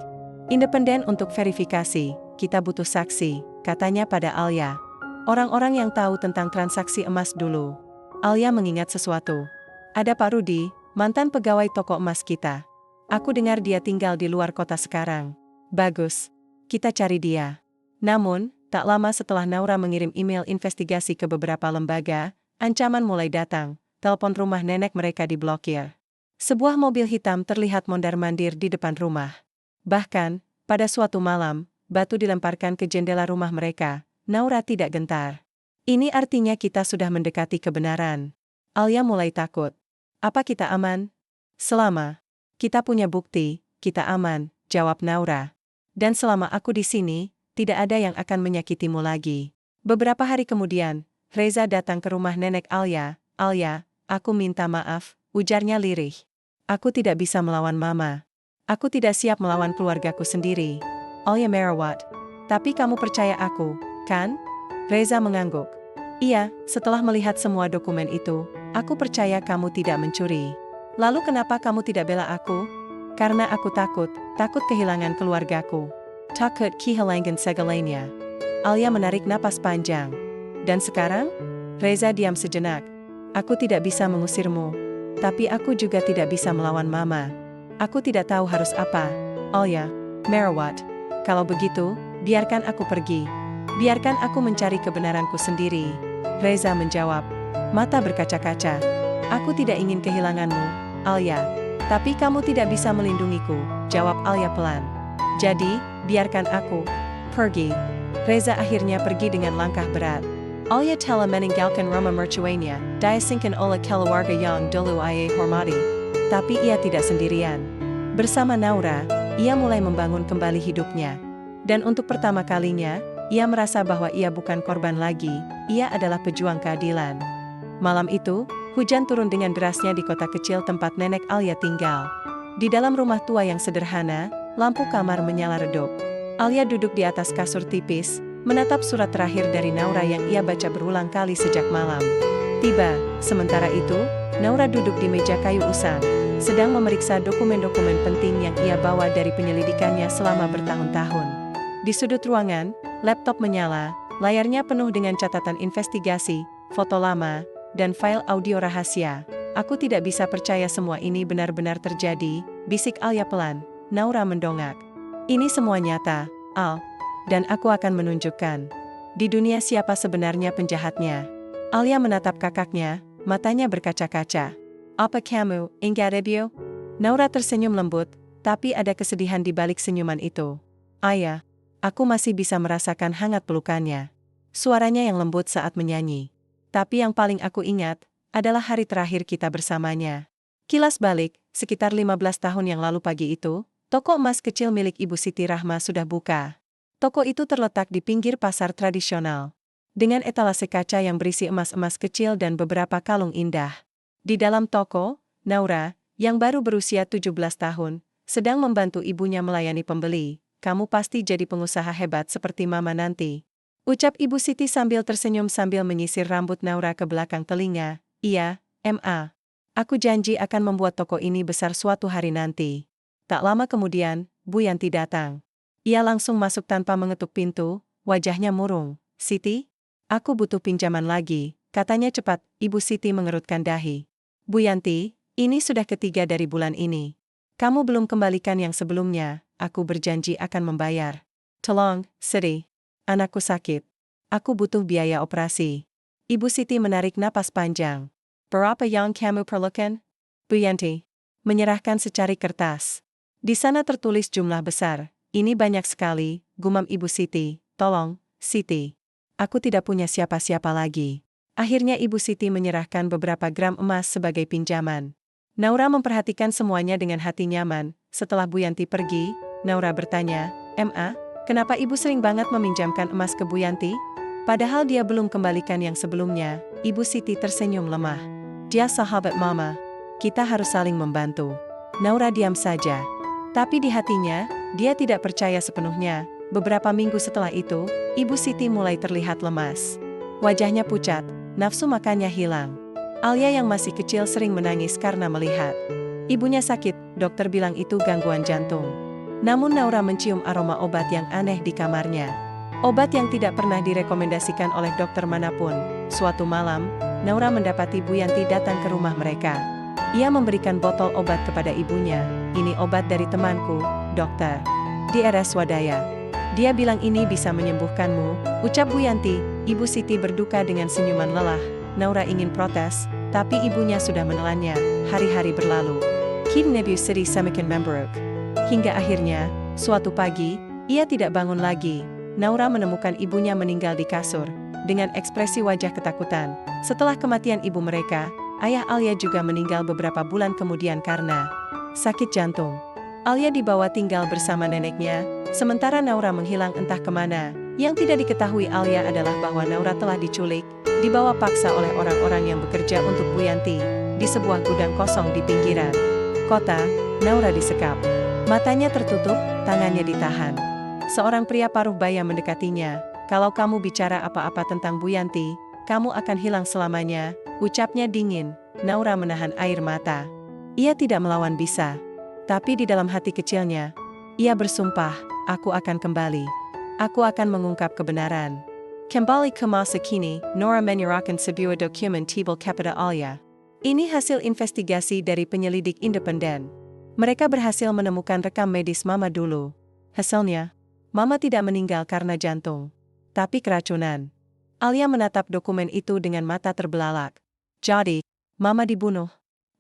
independen untuk verifikasi. Kita butuh saksi, katanya pada Alya. Orang-orang yang tahu tentang transaksi emas dulu. Alya mengingat sesuatu. Ada Pak Rudi, mantan pegawai toko emas kita. Aku dengar dia tinggal di luar kota sekarang. Bagus. Kita cari dia. Namun, tak lama setelah Naura mengirim email investigasi ke beberapa lembaga, ancaman mulai datang. Telepon rumah nenek mereka diblokir. Sebuah mobil hitam terlihat mondar-mandir di depan rumah. Bahkan, pada suatu malam, batu dilemparkan ke jendela rumah mereka. Naura tidak gentar. Ini artinya kita sudah mendekati kebenaran. Alya mulai takut. Apa kita aman? Selama Kita punya bukti, kita aman, jawab Naura. Dan selama aku di sini, tidak ada yang akan menyakitimu lagi. Beberapa hari kemudian, Reza datang ke rumah nenek Alia. Alia, aku minta maaf, ujarnya lirih. Aku tidak bisa melawan mama. Aku tidak siap melawan keluargaku sendiri. Alia merawat. Tapi kamu percaya aku, kan? Reza mengangguk. Iya, setelah melihat semua dokumen itu, aku percaya kamu tidak mencuri. Lalu kenapa kamu tidak bela aku? Karena aku takut kehilangan keluargaku. Takut kehilangan segalanya. Alia menarik napas panjang. Dan sekarang? Reza diam sejenak. Aku tidak bisa mengusirmu. Tapi aku juga tidak bisa melawan mama. Aku tidak tahu harus apa. Alia, merawat. Kalau begitu, biarkan aku pergi. Biarkan aku mencari kebenaranku sendiri. Reza menjawab. Mata berkaca-kaca. Aku tidak ingin kehilanganmu, Alia. Tapi kamu tidak bisa melindungiku, jawab Alia pelan. Jadi, biarkan aku pergi. Reza akhirnya pergi dengan langkah berat. Alia telah meninggalkan rumah mercuanya, diasingkan oleh keluarga yang dulu ia hormati. Tapi ia tidak sendirian. Bersama Naura, ia mulai membangun kembali hidupnya. Dan untuk pertama kalinya, ia merasa bahwa ia bukan korban lagi, ia adalah pejuang keadilan. Malam itu, hujan turun dengan derasnya di kota kecil tempat nenek Alia tinggal. Di dalam rumah tua yang sederhana, lampu kamar menyala redup. Alia duduk di atas kasur tipis, menatap surat terakhir dari Naura yang ia baca berulang kali sejak malam. Tiba, sementara itu, Naura duduk di meja kayu usang, sedang memeriksa dokumen-dokumen penting yang ia bawa dari penyelidikannya selama bertahun-tahun. Di sudut ruangan, laptop menyala, layarnya penuh dengan catatan investigasi, foto lama, dan file audio rahasia. Aku tidak bisa percaya semua ini benar-benar terjadi, bisik Alia pelan. Naura mendongak. Ini semua nyata, Al. Dan aku akan menunjukkan di dunia siapa sebenarnya penjahatnya. Alia menatap kakaknya, matanya berkaca-kaca. Apa kamu, enggak rebio? Naura tersenyum lembut, tapi ada kesedihan di balik senyuman itu. Ayah, aku masih bisa merasakan hangat pelukannya. Suaranya yang lembut saat menyanyi. Tapi yang paling aku ingat, adalah hari terakhir kita bersamanya. Kilas balik, sekitar 15 tahun yang lalu pagi itu, toko emas kecil milik Ibu Siti Rahma sudah buka. Toko itu terletak di pinggir pasar tradisional. Dengan etalase kaca yang berisi emas-emas kecil dan beberapa kalung indah. Di dalam toko, Naura, yang baru berusia 17 tahun, sedang membantu ibunya melayani pembeli. Kamu pasti jadi pengusaha hebat seperti mama nanti. Ucap Ibu Siti sambil tersenyum sambil menyisir rambut Naura ke belakang telinga. Iya, Ma. Aku janji akan membuat toko ini besar suatu hari nanti. Tak lama kemudian, Bu Yanti datang. Ia langsung masuk tanpa mengetuk pintu, wajahnya murung. Siti? Aku butuh pinjaman lagi, katanya cepat. Ibu Siti mengerutkan dahi. Bu Yanti, ini sudah ketiga dari bulan ini. Kamu belum kembalikan yang sebelumnya, aku berjanji akan membayar. Tolong, Siti. Anakku sakit. Aku butuh biaya operasi. Ibu Siti menarik napas panjang. Berapa yang kamu perlukan? Bu Yanti menyerahkan secari kertas. Di sana tertulis jumlah besar. Ini banyak sekali, gumam Ibu Siti. Tolong, Siti. Aku tidak punya siapa-siapa lagi. Akhirnya Ibu Siti menyerahkan beberapa gram emas sebagai pinjaman. Naura memperhatikan semuanya dengan hati nyaman. Setelah Bu Yanti pergi, Naura bertanya, Ma, kenapa Ibu sering banget meminjamkan emas ke Bu Yanti? Padahal dia belum kembalikan yang sebelumnya. Ibu Siti tersenyum lemah. Dia sahabat mama. Kita harus saling membantu. Naura diam saja. Tapi di hatinya, dia tidak percaya sepenuhnya. Beberapa minggu setelah itu, Ibu Siti mulai terlihat lemas. Wajahnya pucat, nafsu makannya hilang. Alia yang masih kecil sering menangis karena melihat ibunya sakit. Dokter bilang itu gangguan jantung. Namun Naura mencium aroma obat yang aneh di kamarnya. Obat yang tidak pernah direkomendasikan oleh dokter manapun. Suatu malam, Naura mendapati Bu Yanti datang ke rumah mereka. Ia memberikan botol obat kepada ibunya. Ini obat dari temanku, dokter. Di RS Wadaya. Dia bilang ini bisa menyembuhkanmu, ucap Bu Yanti. Ibu Siti berduka dengan senyuman lelah. Naura ingin protes, tapi ibunya sudah menelannya. Hari-hari berlalu. Kidnebu Siti semakin memburuk. Hingga akhirnya, suatu pagi, ia tidak bangun lagi. Naura menemukan ibunya meninggal di kasur, dengan ekspresi wajah ketakutan. Setelah kematian ibu mereka, ayah Alia juga meninggal beberapa bulan kemudian karena sakit jantung. Alia dibawa tinggal bersama neneknya, sementara Naura menghilang entah kemana. Yang tidak diketahui Alia adalah bahwa Naura telah diculik, dibawa paksa oleh orang-orang yang bekerja untuk Bu Yanti, di sebuah gudang kosong di pinggiran kota. Naura disekap. Matanya tertutup, tangannya ditahan. Seorang pria paruh baya mendekatinya. Kalau kamu bicara apa-apa tentang Bu Yanti, kamu akan hilang selamanya, ucapnya dingin. Naura menahan air mata. Ia tidak melawan bisa. Tapi di dalam hati kecilnya, ia bersumpah, aku akan kembali. Aku akan mengungkap kebenaran. Kembali ke masa kini, Naura menyerahkan sebuah dokumen tebal kepada Alia. Ini hasil investigasi dari penyelidik independen. Mereka berhasil menemukan rekam medis Mama dulu. Hasilnya, Mama tidak meninggal karena jantung, tapi keracunan. Alia menatap dokumen itu dengan mata terbelalak. Jadi, Mama dibunuh.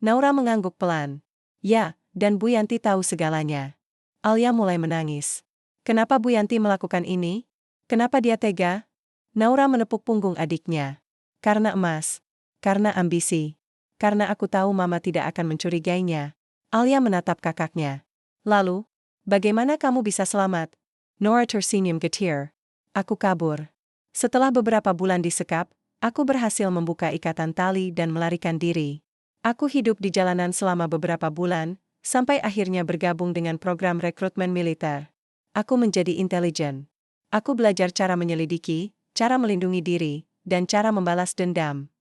Naura mengangguk pelan. Ya, dan Bu Yanti tahu segalanya. Alia mulai menangis. Kenapa Bu Yanti melakukan ini? Kenapa dia tega? Naura menepuk punggung adiknya. Karena emas. Karena ambisi. Karena aku tahu Mama tidak akan mencurigainya. Alia menatap kakaknya. Lalu, bagaimana kamu bisa selamat? Naura tersenyum getir. Aku kabur. Setelah beberapa bulan disekap, aku berhasil membuka ikatan tali dan melarikan diri. Aku hidup di jalanan selama beberapa bulan, sampai akhirnya bergabung dengan program rekrutmen militer. Aku menjadi intelijen. Aku belajar cara menyelidiki, cara melindungi diri, dan cara membalas dendam.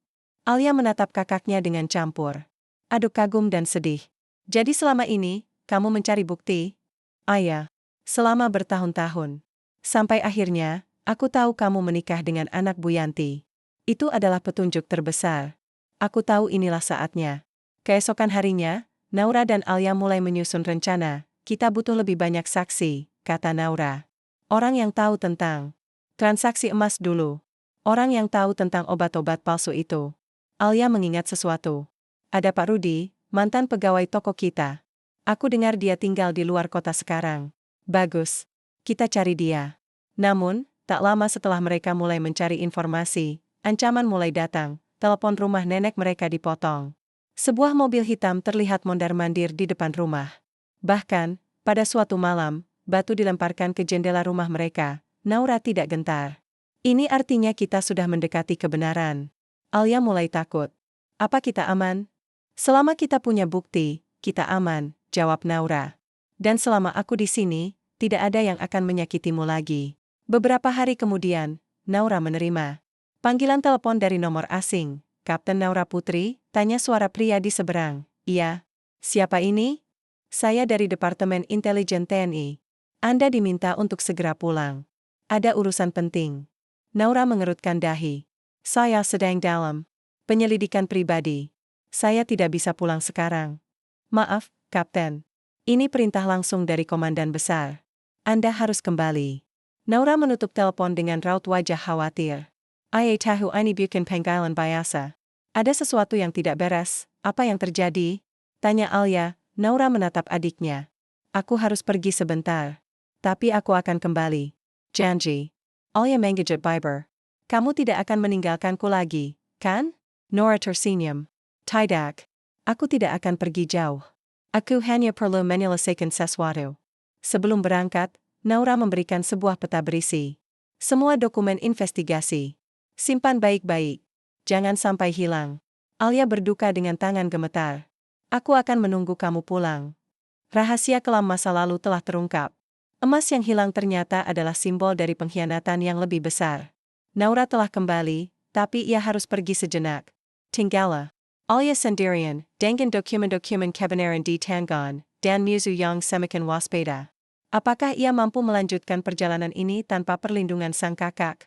Alia menatap kakaknya dengan campur aduk kagum dan sedih. Jadi selama ini, kamu mencari bukti? Ayah. Selama bertahun-tahun. Sampai akhirnya, aku tahu kamu menikah dengan anak Bu Yanti. Itu adalah petunjuk terbesar. Aku tahu inilah saatnya. Keesokan harinya, Naura dan Alia mulai menyusun rencana. Kita butuh lebih banyak saksi, kata Naura. Orang yang tahu tentang transaksi emas dulu. Orang yang tahu tentang obat-obat palsu itu. Alia mengingat sesuatu. Ada Pak Rudi, mantan pegawai toko kita. Aku dengar dia tinggal di luar kota sekarang. Bagus. Kita cari dia. Namun, tak lama setelah mereka mulai mencari informasi, ancaman mulai datang. Telepon rumah nenek mereka dipotong. Sebuah mobil hitam terlihat mondar-mandir di depan rumah. Bahkan, pada suatu malam, batu dilemparkan ke jendela rumah mereka. Naura tidak gentar. Ini artinya kita sudah mendekati kebenaran. Alia mulai takut. Apa kita aman? Selama kita punya bukti, kita aman, jawab Naura. Dan selama aku di sini, tidak ada yang akan menyakitimu lagi. Beberapa hari kemudian, Naura menerima panggilan telepon dari nomor asing. Kapten Naura Putri, tanya suara pria di seberang. Iya. Siapa ini? Saya dari Departemen Intelijen TNI. Anda diminta untuk segera pulang. Ada urusan penting. Naura mengerutkan dahi. Saya sedang dalam penyelidikan pribadi. Saya tidak bisa pulang sekarang. Maaf, Kapten. Ini perintah langsung dari Komandan Besar. Anda harus kembali. Naura menutup telepon dengan raut wajah khawatir. Ayah tahu ini bukan panggilan biasa. Ada sesuatu yang tidak beres. Apa yang terjadi? Tanya Alia. Naura menatap adiknya. Aku harus pergi sebentar. Tapi aku akan kembali. Janji. Alia menggigit bibir. Kamu tidak akan meninggalkanku lagi, kan? Naura tersenyum. Tidak. Aku tidak akan pergi jauh. Aku hanya perlu menyelesaikan sesuatu. Sebelum berangkat, Naura memberikan sebuah peta berisi semua dokumen investigasi. Simpan baik-baik. Jangan sampai hilang. Alia berduka dengan tangan gemetar. Aku akan menunggu kamu pulang. Rahasia kelam masa lalu telah terungkap. Emas yang hilang ternyata adalah simbol dari pengkhianatan yang lebih besar. Naura telah kembali, tapi ia harus pergi sejenak. Tinggallah. Alia sendirian, dengan dokumen-dokumen kebenaran di tangan, dan musuh yang semakin waspada. Apakah ia mampu melanjutkan perjalanan ini tanpa perlindungan sang kakak?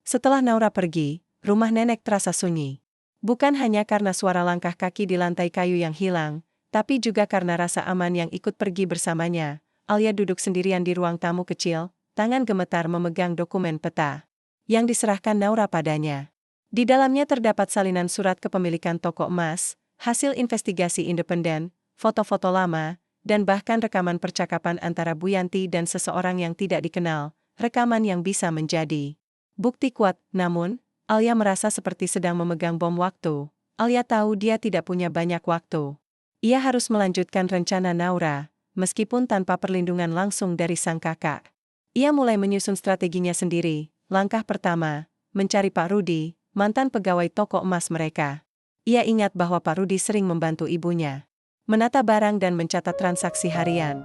Setelah Naura pergi, rumah nenek terasa sunyi. Bukan hanya karena suara langkah kaki di lantai kayu yang hilang, tapi juga karena rasa aman yang ikut pergi bersamanya. Alia duduk sendirian di ruang tamu kecil, tangan gemetar memegang dokumen peta yang diserahkan Naura padanya. Di dalamnya terdapat salinan surat kepemilikan toko emas, hasil investigasi independen, foto-foto lama, dan bahkan rekaman percakapan antara Bu Yanti dan seseorang yang tidak dikenal, rekaman yang bisa menjadi bukti kuat. Namun, Alia merasa seperti sedang memegang bom waktu. Alia tahu dia tidak punya banyak waktu. Ia harus melanjutkan rencana Naura, meskipun tanpa perlindungan langsung dari sang kakak. Ia mulai menyusun strateginya sendiri. Langkah pertama, mencari Pak Rudi, mantan pegawai toko emas mereka. Ia ingat bahwa Pak Rudi sering membantu ibunya menata barang dan mencatat transaksi harian.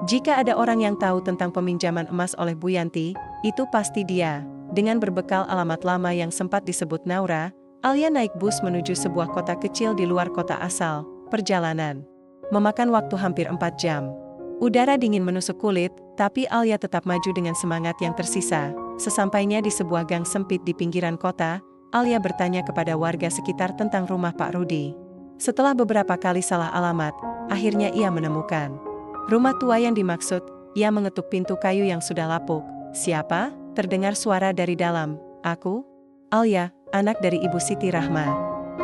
Jika ada orang yang tahu tentang peminjaman emas oleh Bu Yanti, itu pasti dia. Dengan berbekal alamat lama yang sempat disebut Naura, Alia naik bus menuju sebuah kota kecil di luar kota asal. Perjalanan memakan waktu hampir 4 jam. Udara dingin menusuk kulit, tapi Alia tetap maju dengan semangat yang tersisa. Sesampainya di sebuah gang sempit di pinggiran kota, Alia bertanya kepada warga sekitar tentang rumah Pak Rudi. Setelah beberapa kali salah alamat, akhirnya ia menemukan rumah tua yang dimaksud. Ia mengetuk pintu kayu yang sudah lapuk. "Siapa?" terdengar suara dari dalam. "Aku, Alia, anak dari Ibu Siti Rahma."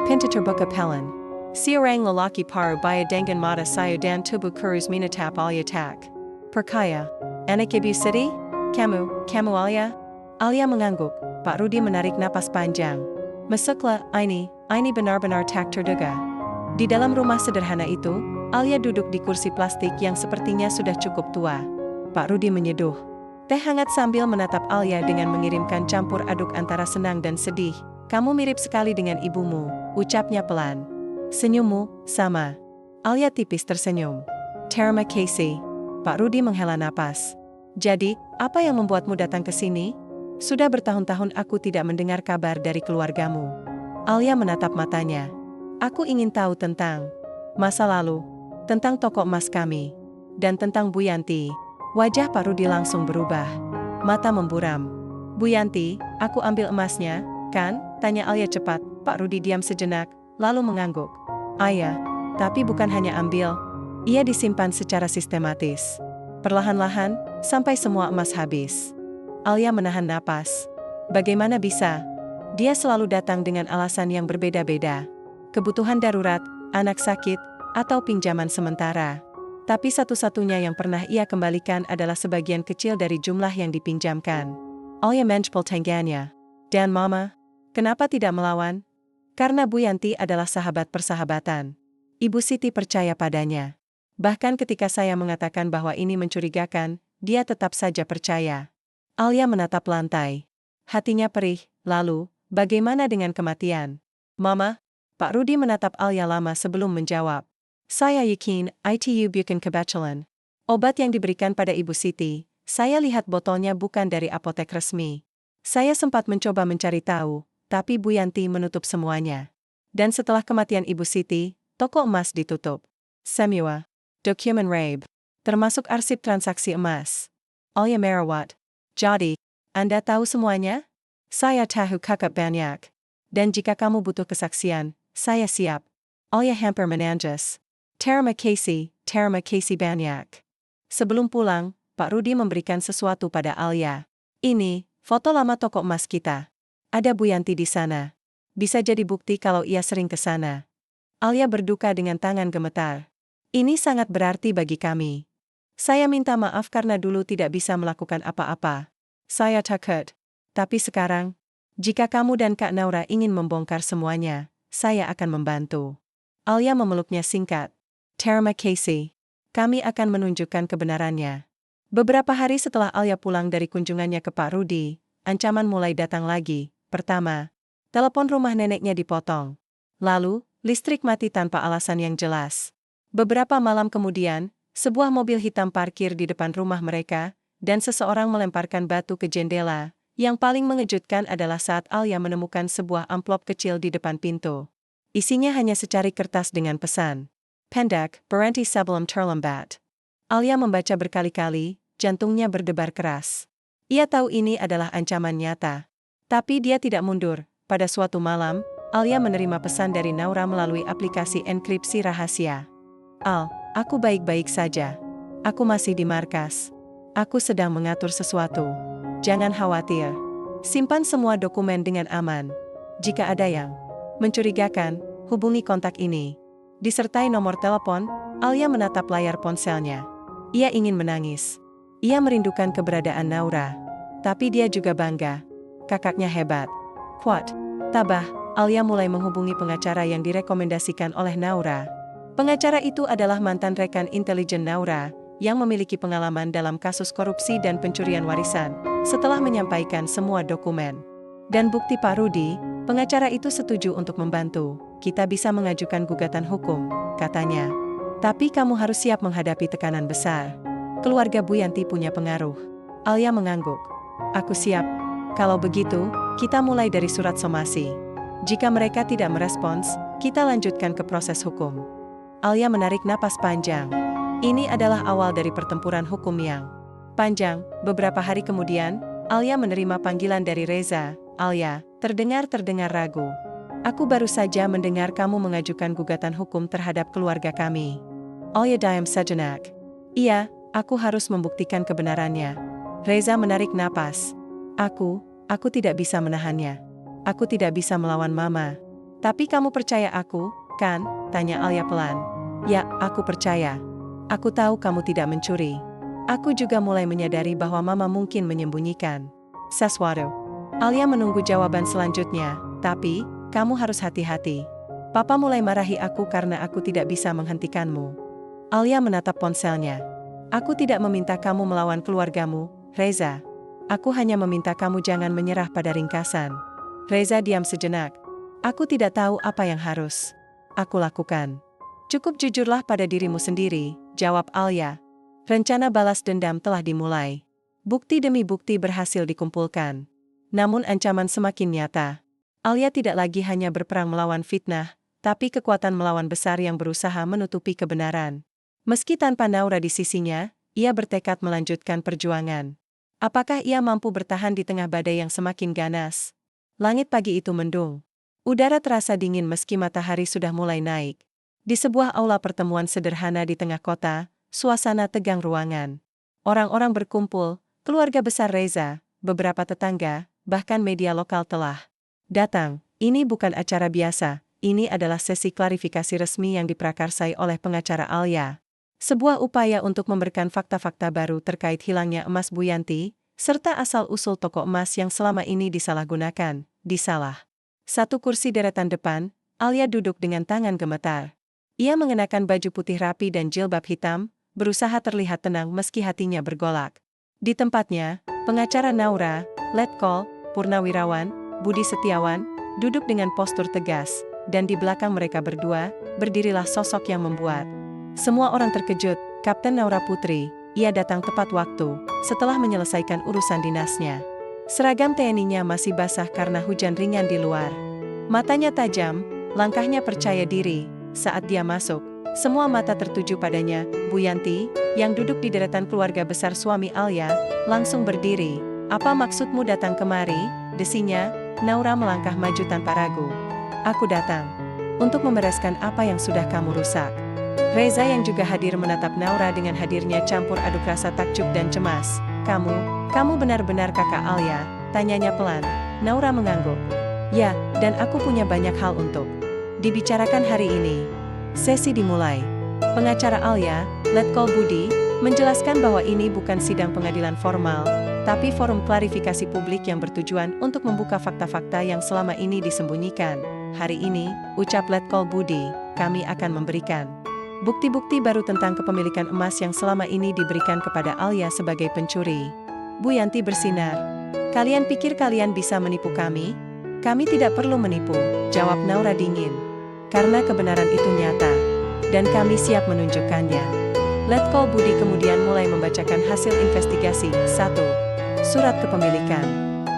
Pintu terbuka pelan. Seorang lelaki paruh baya dengan mata sayu dan tubuh kurus menatap Alia tak percaya. "Anak Ibu Siti? Kamu Alia?" Alia mengangguk. Pak Rudi menarik napas panjang. "Masuklah, ini benar-benar tak terduga." Di dalam rumah sederhana itu, Alia duduk di kursi plastik yang sepertinya sudah cukup tua. Pak Rudi menyeduh teh hangat sambil menatap Alia dengan mengirimkan campur aduk antara senang dan sedih. "Kamu mirip sekali dengan ibumu," ucapnya pelan. "Senyummu, sama." Alia tipis tersenyum. "Terima kasih." Pak Rudi menghela napas. "Jadi, apa yang membuatmu datang ke sini? Sudah bertahun-tahun aku tidak mendengar kabar dari keluargamu." Alia menatap matanya. "Aku ingin tahu tentang masa lalu, tentang toko emas kami, dan tentang Bu Yanti." Wajah Pak Rudi langsung berubah. Mata memburam. "Bu Yanti, aku ambil emasnya, kan?" tanya Alia cepat. Pak Rudi diam sejenak, lalu mengangguk. "Ayah, tapi bukan hanya ambil. Ia disimpan secara sistematis. Perlahan-lahan, sampai semua emas habis." Alia menahan napas. Bagaimana bisa? Dia selalu datang dengan alasan yang berbeda-beda. Kebutuhan darurat, anak sakit, atau pinjaman sementara. Tapi satu-satunya yang pernah ia kembalikan adalah sebagian kecil dari jumlah yang dipinjamkan. Alia menjepol tangannya. "Dan Mama? Kenapa tidak melawan?" "Karena Bu Yanti adalah sahabat persahabatan. Ibu Siti percaya padanya. Bahkan ketika saya mengatakan bahwa ini mencurigakan, dia tetap saja percaya." Alia menatap lantai. Hatinya perih. "Lalu, bagaimana dengan kematian?" "Mama?" Pak Rudi menatap Alia lama sebelum menjawab. "Saya yakin itu bukan kebetulan. Obat yang diberikan pada Ibu Siti, saya lihat botolnya bukan dari apotek resmi. Saya sempat mencoba mencari tahu, tapi Bu Yanti menutup semuanya. Dan setelah kematian Ibu Siti, toko emas ditutup. Semua dokumen raib, termasuk arsip transaksi emas." Alia merawat. "Jadi, Anda tahu semuanya?" "Saya tahu kakak banyak. Dan jika kamu butuh kesaksian, saya siap." Alia hampir menangis. Terima kasih banyak." Sebelum pulang, Pak Rudi memberikan sesuatu pada Alia. "Ini, foto lama toko emas kita. Ada Bu Yanti di sana. Bisa jadi bukti kalau ia sering ke sana." Alia berduka dengan tangan gemetar. "Ini sangat berarti bagi kami. Saya minta maaf karena dulu tidak bisa melakukan apa-apa. Saya takut. Tapi sekarang, jika kamu dan Kak Naura ingin membongkar semuanya, saya akan membantu." Alia memeluknya singkat. "Terima kasih. Kami akan menunjukkan kebenarannya." Beberapa hari setelah Alia pulang dari kunjungannya ke Pak Rudi, ancaman mulai datang lagi. Pertama, telepon rumah neneknya dipotong. Lalu, listrik mati tanpa alasan yang jelas. Beberapa malam kemudian, sebuah mobil hitam parkir di depan rumah mereka, dan seseorang melemparkan batu ke jendela. Yang paling mengejutkan adalah saat Alia menemukan sebuah amplop kecil di depan pintu. Isinya hanya secari kertas dengan pesan. Pendek, berhenti sebelum terlambat. Alia membaca berkali-kali, jantungnya berdebar keras. Ia tahu ini adalah ancaman nyata. Tapi dia tidak mundur. Pada suatu malam, Alia menerima pesan dari Naura melalui aplikasi enkripsi rahasia. "Al, aku baik-baik saja. Aku masih di markas. Aku sedang mengatur sesuatu. Jangan khawatir. Simpan semua dokumen dengan aman. Jika ada yang mencurigakan, hubungi kontak ini." Disertai nomor telepon, Alia menatap layar ponselnya. Ia ingin menangis. Ia merindukan keberadaan Naura. Tapi dia juga bangga. Kakaknya hebat. Kuat. Tabah, Alia mulai menghubungi pengacara yang direkomendasikan oleh Naura. Pengacara itu adalah mantan rekan intelijen Naura, yang memiliki pengalaman dalam kasus korupsi dan pencurian warisan, setelah menyampaikan semua dokumen dan bukti Pak Rudi, pengacara itu setuju untuk membantu. Kita bisa mengajukan gugatan hukum, katanya. Tapi kamu harus siap menghadapi tekanan besar. Keluarga Bu Yanti punya pengaruh. Alia mengangguk. Aku siap. Kalau begitu, kita mulai dari surat somasi. Jika mereka tidak merespons, kita lanjutkan ke proses hukum. Alia menarik napas panjang. Ini adalah awal dari pertempuran hukum yang panjang. Beberapa hari kemudian, Alia menerima panggilan dari Reza. Alia, terdengar ragu. Aku baru saja mendengar kamu mengajukan gugatan hukum terhadap keluarga kami. Alia diam sejenak. Iya, aku harus membuktikan kebenarannya. Reza menarik napas. Aku tidak bisa menahannya. Aku tidak bisa melawan Mama. Tapi kamu percaya aku, kan? Tanya Alia pelan. Ya, aku percaya. Aku tahu kamu tidak mencuri. Aku juga mulai menyadari bahwa Mama mungkin menyembunyikan sesuatu. Alia menunggu jawaban selanjutnya, tapi, kamu harus hati-hati. Papa mulai marahi aku karena aku tidak bisa menghentikanmu. Alia menatap ponselnya. Aku tidak meminta kamu melawan keluargamu, Reza. Aku hanya meminta kamu jangan menyerah pada ringkasan. Reza diam sejenak. Aku tidak tahu apa yang harus aku lakukan. Cukup jujurlah pada dirimu sendiri, jawab Alia. Rencana balas dendam telah dimulai. Bukti demi bukti berhasil dikumpulkan. Namun ancaman semakin nyata. Alia tidak lagi hanya berperang melawan fitnah, tapi kekuatan melawan besar yang berusaha menutupi kebenaran. Meski tanpa Naura di sisinya, ia bertekad melanjutkan perjuangan. Apakah ia mampu bertahan di tengah badai yang semakin ganas? Langit pagi itu mendung. Udara terasa dingin meski matahari sudah mulai naik. Di sebuah aula pertemuan sederhana di tengah kota, suasana tegang ruangan. Orang-orang berkumpul, keluarga besar Reza, beberapa tetangga, bahkan media lokal telah datang. Ini bukan acara biasa, ini adalah sesi klarifikasi resmi yang diprakarsai oleh pengacara Alia. Sebuah upaya untuk memberikan fakta-fakta baru terkait hilangnya emas Bu Yanti, serta asal-usul toko emas yang selama ini disalahgunakan, satu kursi deretan depan, Alia duduk dengan tangan gemetar. Ia mengenakan baju putih rapi dan jilbab hitam, berusaha terlihat tenang meski hatinya bergolak. Di tempatnya, pengacara Naura, Letkol, Purnawirawan, Budi Setiawan, duduk dengan postur tegas, dan di belakang mereka berdua, berdirilah sosok yang membuat semua orang terkejut, Kapten Naura Putri. Ia datang tepat waktu, setelah menyelesaikan urusan dinasnya. Seragam TNI-nya masih basah karena hujan ringan di luar. Matanya tajam, langkahnya percaya diri. Saat dia masuk, semua mata tertuju padanya. Bu Yanti, yang duduk di deretan keluarga besar suami Alia, langsung berdiri. Apa maksudmu datang kemari? Desinya. Naura melangkah maju tanpa ragu. Aku datang untuk membereskan apa yang sudah kamu rusak. Reza yang juga hadir menatap Naura dengan hadirnya campur aduk rasa takjub dan cemas. Kamu benar-benar kakak Alia? Tanyanya pelan. Naura mengangguk. Ya, dan aku punya banyak hal untuk dibicarakan hari ini. Sesi dimulai. Pengacara Alia, Letkol Budi, menjelaskan bahwa ini bukan sidang pengadilan formal, tapi forum klarifikasi publik yang bertujuan untuk membuka fakta-fakta yang selama ini disembunyikan. Hari ini, ucap Letkol Budi, kami akan memberikan bukti-bukti baru tentang kepemilikan emas yang selama ini diberikan kepada Alia sebagai pencuri. Bu Yanti bersinar. Kalian pikir kalian bisa menipu kami? Kami tidak perlu menipu, jawab Naura dingin. Karena kebenaran itu nyata, dan kami siap menunjukkannya. Letkol Budi kemudian mulai membacakan hasil investigasi. 1. Surat kepemilikan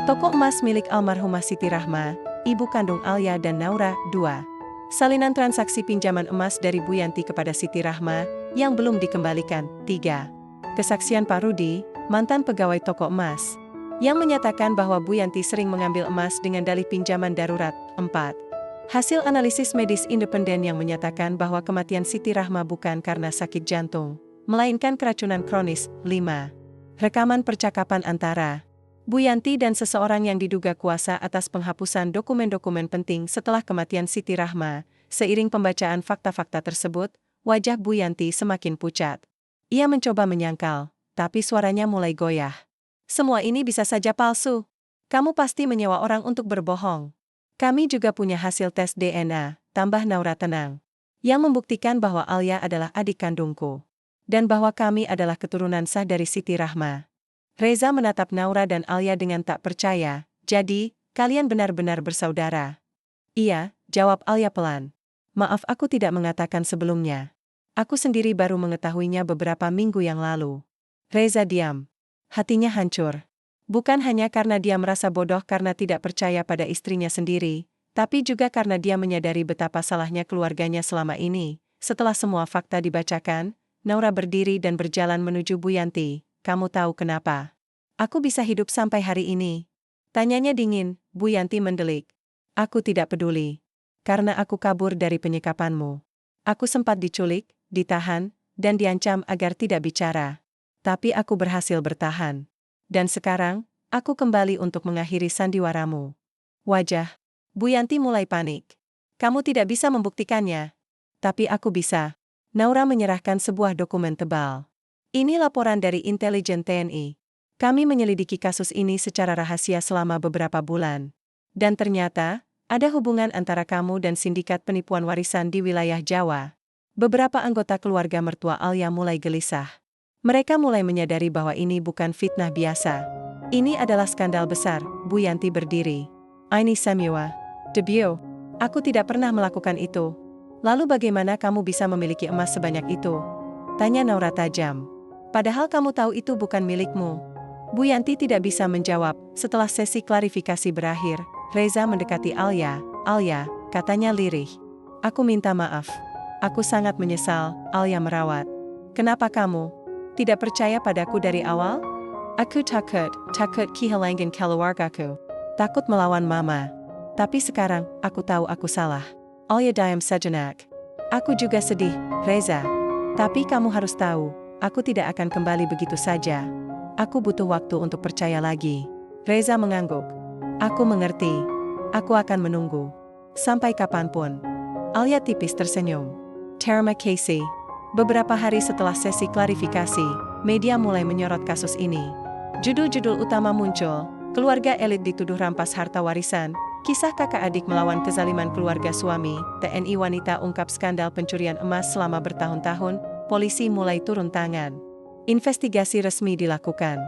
toko emas milik almarhumah Siti Rahma, ibu kandung Alia dan Naura. 2. Salinan transaksi pinjaman emas dari Bu Yanti kepada Siti Rahma, yang belum dikembalikan. 3. Kesaksian Pak Rudi, mantan pegawai toko emas, yang menyatakan bahwa Bu Yanti sering mengambil emas dengan dalih pinjaman darurat. 4. Hasil analisis medis independen yang menyatakan bahwa kematian Siti Rahma bukan karena sakit jantung, melainkan keracunan kronis. 5. Rekaman percakapan antara Bu Yanti dan seseorang yang diduga kuasa atas penghapusan dokumen-dokumen penting setelah kematian Siti Rahma. Seiring pembacaan fakta-fakta tersebut, wajah Bu Yanti semakin pucat. Ia mencoba menyangkal, tapi suaranya mulai goyah. Semua ini bisa saja palsu. Kamu pasti menyewa orang untuk berbohong. Kami juga punya hasil tes DNA, tambah Naura tenang. yang membuktikan bahwa Alia adalah adik kandungku. Dan bahwa kami adalah keturunan sah dari Siti Rahma. Reza menatap Naura dan Alia dengan tak percaya. Jadi, kalian benar-benar bersaudara? Iya, jawab Alia pelan. Maaf aku tidak mengatakan sebelumnya. Aku sendiri baru mengetahuinya beberapa minggu yang lalu. Reza diam. Hatinya hancur. Bukan hanya karena dia merasa bodoh karena tidak percaya pada istrinya sendiri, tapi juga karena dia menyadari betapa salahnya keluarganya selama ini. Setelah semua fakta dibacakan, Naura berdiri dan berjalan menuju Bu Yanti. Kamu tahu kenapa? Aku bisa hidup sampai hari ini. Tanyanya dingin, Bu Yanti mendelik. Aku tidak peduli. Karena aku kabur dari penyekapanmu. Aku sempat diculik, ditahan, dan diancam agar tidak bicara. Tapi aku berhasil bertahan. Dan sekarang, aku kembali untuk mengakhiri sandiwaramu. Wajah Bu Yanti mulai panik. Kamu tidak bisa membuktikannya. Tapi aku bisa. Naura menyerahkan sebuah dokumen tebal. Ini laporan dari intelijen TNI. Kami menyelidiki kasus ini secara rahasia selama beberapa bulan. Dan ternyata, ada hubungan antara kamu dan sindikat penipuan warisan di wilayah Jawa. Beberapa anggota keluarga mertua Alia mulai gelisah. Mereka mulai menyadari bahwa ini bukan fitnah biasa. Ini adalah skandal besar. Bu Yanti berdiri. Aini Samiwa. Debut. Aku tidak pernah melakukan itu. Lalu bagaimana kamu bisa memiliki emas sebanyak itu? Tanya Naura tajam. Padahal kamu tahu itu bukan milikmu. Bu Yanti tidak bisa menjawab. Setelah sesi klarifikasi berakhir, Reza mendekati Alia. Alia, katanya lirih. Aku minta maaf. Aku sangat menyesal, Alia merawat. Kenapa kamu tidak percaya padaku dari awal? Aku takut kehilangan keluargaku. Takut melawan mama. Tapi sekarang, aku tahu aku salah. Alia diam sejenak. Aku juga sedih, Reza. Tapi kamu harus tahu, aku tidak akan kembali begitu saja. Aku butuh waktu untuk percaya lagi. Reza mengangguk. Aku mengerti. Aku akan menunggu. Sampai kapanpun. Alia tipis tersenyum. Terima kasih. Beberapa hari setelah sesi klarifikasi, media mulai menyorot kasus ini. Judul-judul utama muncul, keluarga elit dituduh rampas harta warisan, kisah kakak adik melawan kezaliman keluarga suami, TNI wanita ungkap skandal pencurian emas selama bertahun-tahun, polisi mulai turun tangan. Investigasi resmi dilakukan.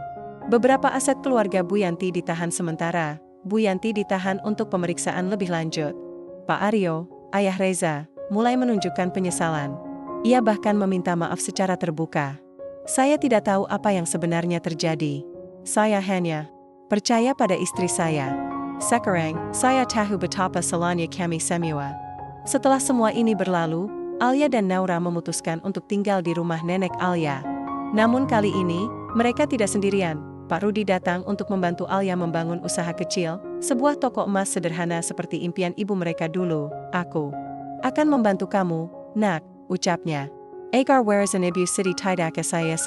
Beberapa aset keluarga Bu Yanti ditahan sementara. Bu Yanti ditahan untuk pemeriksaan lebih lanjut. Pak Aryo, ayah Reza, mulai menunjukkan penyesalan. Ia bahkan meminta maaf secara terbuka. Saya tidak tahu apa yang sebenarnya terjadi. Saya hanya percaya pada istri saya. Sekarang, saya tahu betapa salahnya kami semua. Setelah semua ini berlalu, Alia dan Naura memutuskan untuk tinggal di rumah nenek Alia. Namun kali ini, mereka tidak sendirian. Pak Rudi datang untuk membantu Alia membangun usaha kecil, sebuah toko emas sederhana seperti impian ibu mereka dulu. Aku akan membantu kamu, nak, ucapnya. Agar wares an ibu city tidak saya.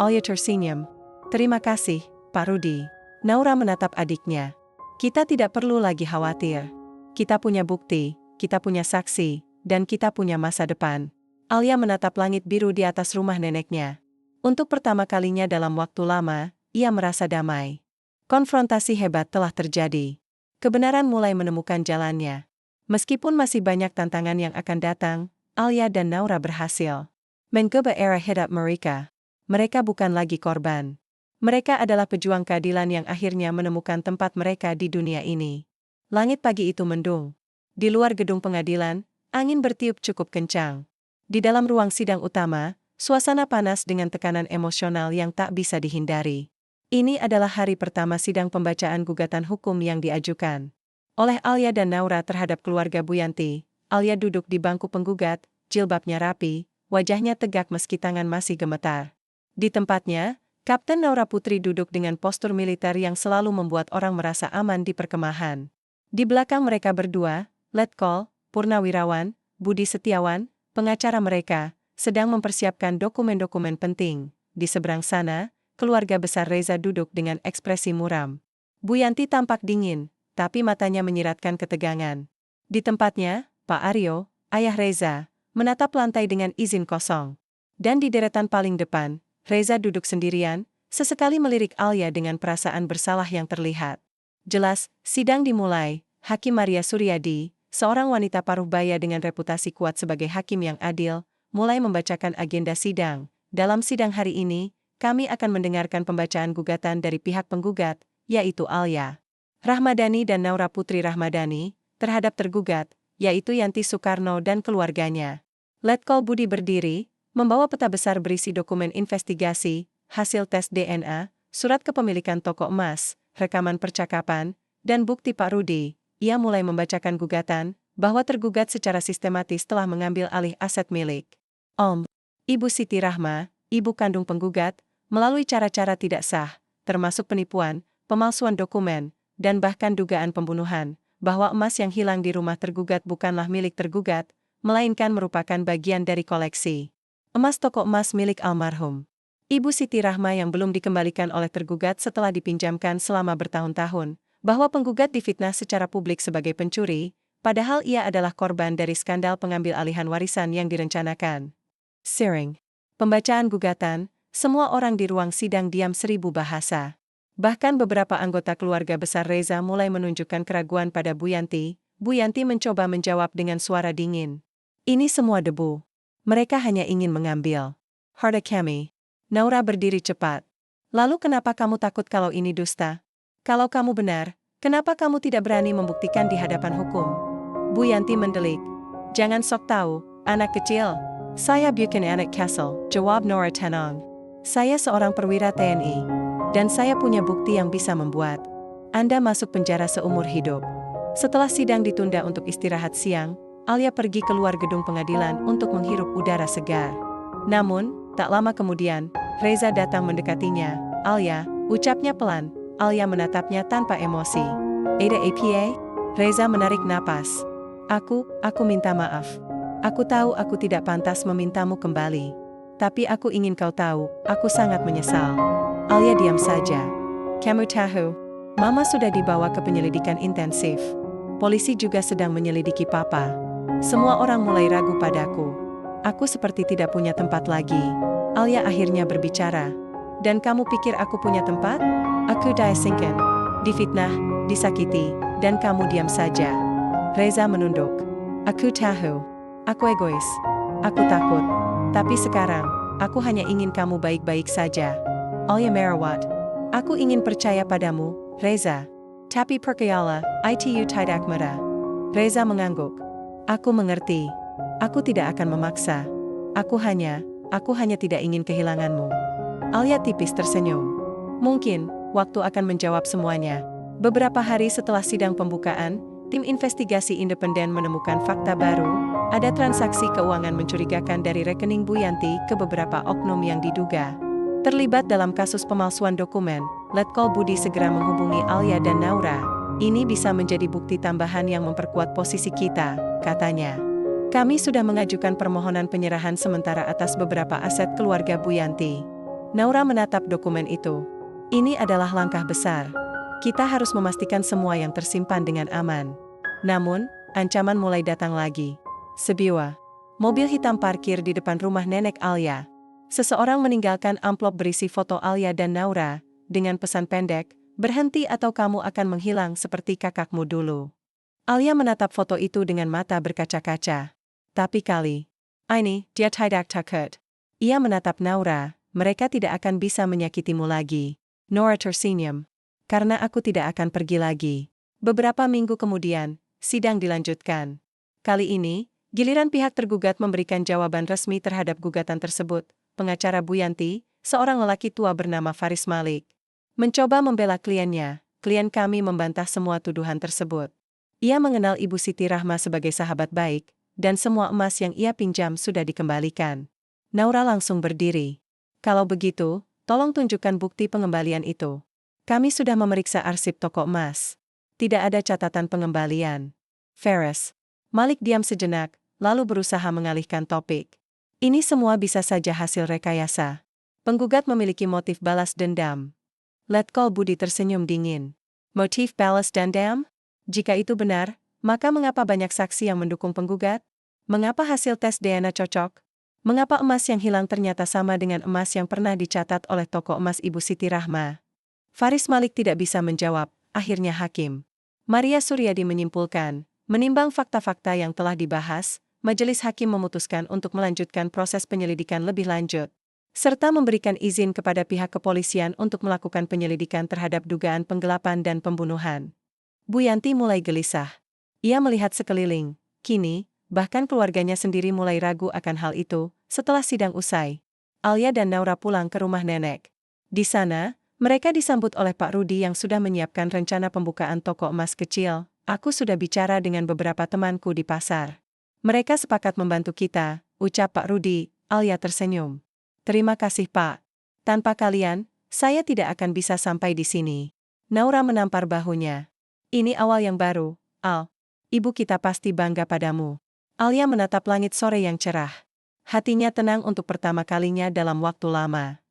Alia tersenyum. Terima kasih, Pak Rudi. Naura menatap adiknya. Kita tidak perlu lagi khawatir. Kita punya bukti, kita punya saksi, dan kita punya masa depan. Alia menatap langit biru di atas rumah neneknya. Untuk pertama kalinya dalam waktu lama, ia merasa damai. Konfrontasi hebat telah terjadi. Kebenaran mulai menemukan jalannya. Meskipun masih banyak tantangan yang akan datang, Alia dan Naura berhasil mengubah era hidup mereka. Mereka bukan lagi korban. Mereka adalah pejuang keadilan yang akhirnya menemukan tempat mereka di dunia ini. Langit pagi itu mendung. Di luar gedung pengadilan, angin bertiup cukup kencang. Di dalam ruang sidang utama, suasana panas dengan tekanan emosional yang tak bisa dihindari. Ini adalah hari pertama sidang pembacaan gugatan hukum yang diajukan oleh Alia dan Naura terhadap keluarga Bu Yanti. Alia duduk di bangku penggugat, jilbabnya rapi, wajahnya tegak meski tangan masih gemetar. Di tempatnya, Kapten Naura Putri duduk dengan postur militer yang selalu membuat orang merasa aman di perkemahan. Di belakang mereka berdua, Letkol, Purnawirawan, Budi Setiawan, pengacara mereka, sedang mempersiapkan dokumen-dokumen penting. Di seberang sana, keluarga besar Reza duduk dengan ekspresi muram. Bu Yanti tampak dingin, tapi matanya menyiratkan ketegangan. Di tempatnya, Pak Aryo, ayah Reza, menatap lantai dengan izin kosong. Dan di deretan paling depan, Reza duduk sendirian, sesekali melirik Alia dengan perasaan bersalah yang terlihat. Jelas, sidang dimulai. Hakim Maria Suryadi, seorang wanita paruh baya dengan reputasi kuat sebagai hakim yang adil, mulai membacakan agenda sidang. Dalam sidang hari ini, kami akan mendengarkan pembacaan gugatan dari pihak penggugat, yaitu Alia Rahmadani dan Naura Putri Rahmadani, terhadap tergugat, yaitu Yanti Soekarno dan keluarganya. Letkol Budi berdiri, membawa peta besar berisi dokumen investigasi, hasil tes DNA, surat kepemilikan toko emas, rekaman percakapan, dan bukti Pak Rudi. Ia mulai membacakan gugatan, bahwa tergugat secara sistematis telah mengambil alih aset milik Ibu Siti Rahma, ibu kandung penggugat, melalui cara-cara tidak sah, termasuk penipuan, pemalsuan dokumen, dan bahkan dugaan pembunuhan, bahwa emas yang hilang di rumah tergugat bukanlah milik tergugat, melainkan merupakan bagian dari koleksi emas toko emas milik almarhum Ibu Siti Rahma yang belum dikembalikan oleh tergugat setelah dipinjamkan selama bertahun-tahun, bahwa penggugat difitnah secara publik sebagai pencuri, padahal ia adalah korban dari skandal pengambil alihan warisan yang direncanakan. Siring. Pembacaan gugatan, semua orang di ruang sidang diam 1000 bahasa. Bahkan beberapa anggota keluarga besar Reza mulai menunjukkan keraguan pada Bu Yanti. Bu Yanti mencoba menjawab dengan suara dingin. Ini semua debu. Mereka hanya ingin mengambil harta kami. Naura berdiri cepat. Lalu kenapa kamu takut kalau ini dusta? Kalau kamu benar, kenapa kamu tidak berani membuktikan di hadapan hukum? Bu Yanti mendelik. Jangan sok tahu, anak kecil. Saya bukan anak Castle, jawab Naura tenang. Saya seorang perwira TNI. Dan saya punya bukti yang bisa membuat Anda masuk penjara seumur hidup. Setelah sidang ditunda untuk istirahat siang, Alia pergi keluar gedung pengadilan untuk menghirup udara segar. Namun, tak lama kemudian, Reza datang mendekatinya. Alia, ucapnya pelan. Alia menatapnya tanpa emosi. Ada apa? Reza menarik napas. Aku minta maaf. Aku tahu aku tidak pantas memintamu kembali. Tapi aku ingin kau tahu, aku sangat menyesal. Alia diam saja. Kamu tahu, Mama sudah dibawa ke penyelidikan intensif. Polisi juga sedang menyelidiki Papa. Semua orang mulai ragu padaku. Aku seperti tidak punya tempat lagi. Alia akhirnya berbicara. Dan kamu pikir aku punya tempat? Aku diasingkan, difitnah, disakiti, dan kamu diam saja. Reza menunduk. Aku tahu. Aku egois. Aku takut. Tapi sekarang, aku hanya ingin kamu baik-baik saja. Alia merawat. Aku ingin percaya padamu, Reza. Tapi percayalah, itu tidak mudah. Reza mengangguk. Aku mengerti. Aku tidak akan memaksa. Aku hanya tidak ingin kehilanganmu. Alia tipis tersenyum. Mungkin, waktu akan menjawab semuanya. Beberapa hari setelah sidang pembukaan, tim investigasi independen menemukan fakta baru. Ada transaksi keuangan mencurigakan dari rekening Bu Yanti ke beberapa oknum yang diduga terlibat dalam kasus pemalsuan dokumen. Letkol Budi segera menghubungi Alia dan Naura. Ini bisa menjadi bukti tambahan yang memperkuat posisi kita, katanya. Kami sudah mengajukan permohonan penyerahan sementara atas beberapa aset keluarga Bu Yanti. Naura menatap dokumen itu. Ini adalah langkah besar. Kita harus memastikan semua yang tersimpan dengan aman. Namun, ancaman mulai datang lagi. Sebuah mobil hitam parkir di depan rumah nenek Alia. Seseorang meninggalkan amplop berisi foto Alia dan Naura, dengan pesan pendek, berhenti atau kamu akan menghilang seperti kakakmu dulu. Alia menatap foto itu dengan mata berkaca-kaca. Tapi kali ini, dia tidak takut. Ia menatap Naura, mereka tidak akan bisa menyakitimu lagi. Naura tersenyum. Karena aku tidak akan pergi lagi. Beberapa minggu kemudian, sidang dilanjutkan. Kali ini, giliran pihak tergugat memberikan jawaban resmi terhadap gugatan tersebut. Pengacara Bu Yanti, seorang lelaki tua bernama Faris Malik, mencoba membela kliennya. Klien kami membantah semua tuduhan tersebut. Ia mengenal Ibu Siti Rahma sebagai sahabat baik, dan semua emas yang ia pinjam sudah dikembalikan. Naura langsung berdiri. Kalau begitu, tolong tunjukkan bukti pengembalian itu. Kami sudah memeriksa arsip toko emas. Tidak ada catatan pengembalian. Faris Malik diam sejenak, lalu berusaha mengalihkan topik. Ini semua bisa saja hasil rekayasa. Penggugat memiliki motif balas dendam. Letkol Budi tersenyum dingin. Motif balas dendam? Jika itu benar, maka mengapa banyak saksi yang mendukung penggugat? Mengapa hasil tes DNA cocok? Mengapa emas yang hilang ternyata sama dengan emas yang pernah dicatat oleh toko emas Ibu Siti Rahma? Faris Malik tidak bisa menjawab, akhirnya Hakim Maria Suryadi menyimpulkan, Menimbang fakta-fakta yang telah dibahas, majelis hakim memutuskan untuk melanjutkan proses penyelidikan lebih lanjut, serta memberikan izin kepada pihak kepolisian untuk melakukan penyelidikan terhadap dugaan penggelapan dan pembunuhan. Bu Yanti mulai gelisah. Ia melihat sekeliling. Kini, bahkan keluarganya sendiri mulai ragu akan hal itu. Setelah sidang usai, Alia dan Naura pulang ke rumah nenek. Di sana, mereka disambut oleh Pak Rudi yang sudah menyiapkan rencana pembukaan toko emas kecil. Aku sudah bicara dengan beberapa temanku di pasar. Mereka sepakat membantu kita, ucap Pak Rudi. Alia tersenyum. Terima kasih Pak. Tanpa kalian, saya tidak akan bisa sampai di sini. Naura menampar bahunya. Ini awal yang baru, Al. Ibu kita pasti bangga padamu. Alia menatap langit sore yang cerah. Hatinya tenang untuk pertama kalinya dalam waktu lama.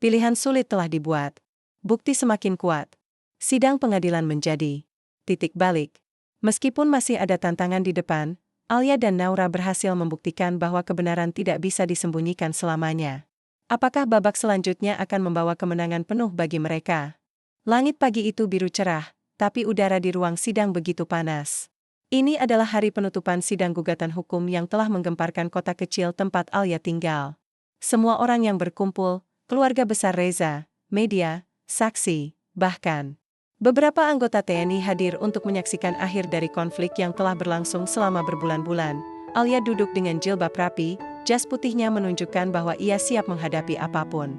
Pilihan sulit telah dibuat. Bukti semakin kuat. Sidang pengadilan menjadi titik balik. Meskipun masih ada tantangan di depan, Alia dan Naura berhasil membuktikan bahwa kebenaran tidak bisa disembunyikan selamanya. Apakah babak selanjutnya akan membawa kemenangan penuh bagi mereka? Langit pagi itu biru cerah, tapi udara di ruang sidang begitu panas. Ini adalah hari penutupan sidang gugatan hukum yang telah menggemparkan kota kecil tempat Alia tinggal. Semua orang yang berkumpul, keluarga besar Reza, media, saksi, bahkan beberapa anggota TNI hadir untuk menyaksikan akhir dari konflik yang telah berlangsung selama berbulan-bulan. Alia duduk dengan jilbab rapi, jas putihnya menunjukkan bahwa ia siap menghadapi apapun.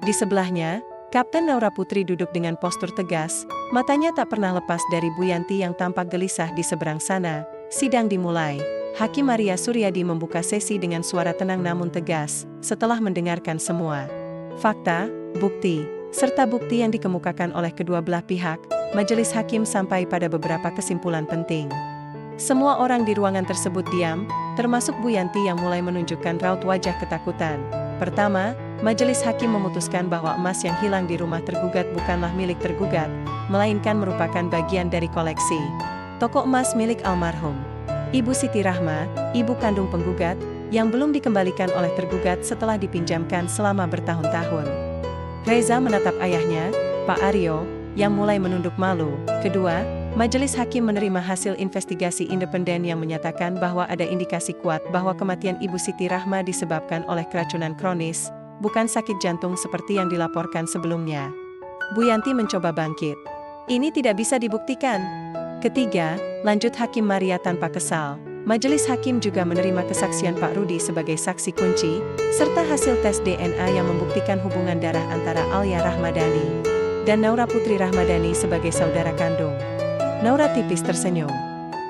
Di sebelahnya, Kapten Naura Putri duduk dengan postur tegas, matanya tak pernah lepas dari Bu Yanti yang tampak gelisah di seberang sana. Sidang dimulai. Hakim Maria Suryadi membuka sesi dengan suara tenang namun tegas, setelah mendengarkan semua fakta, bukti, serta bukti yang dikemukakan oleh kedua belah pihak, majelis hakim sampai pada beberapa kesimpulan penting. Semua orang di ruangan tersebut diam, termasuk Bu Yanti yang mulai menunjukkan raut wajah ketakutan. Pertama, majelis hakim memutuskan bahwa emas yang hilang di rumah tergugat bukanlah milik tergugat, melainkan merupakan bagian dari koleksi toko emas milik almarhum Ibu Siti Rahma, ibu kandung penggugat, yang belum dikembalikan oleh tergugat setelah dipinjamkan selama bertahun-tahun. Reza menatap ayahnya, Pak Aryo, yang mulai menunduk malu. Kedua, majelis hakim menerima hasil investigasi independen yang menyatakan bahwa ada indikasi kuat bahwa kematian Ibu Siti Rahma disebabkan oleh keracunan kronis, bukan sakit jantung seperti yang dilaporkan sebelumnya. Bu Yanti mencoba bangkit. Ini tidak bisa dibuktikan. Ketiga, lanjut Hakim Maria tanpa kesal. Majelis hakim juga menerima kesaksian Pak Rudi sebagai saksi kunci, serta hasil tes DNA yang membuktikan hubungan darah antara Alia Rahmadani dan Naura Putri Rahmadani sebagai saudara kandung. Naura tipis tersenyum.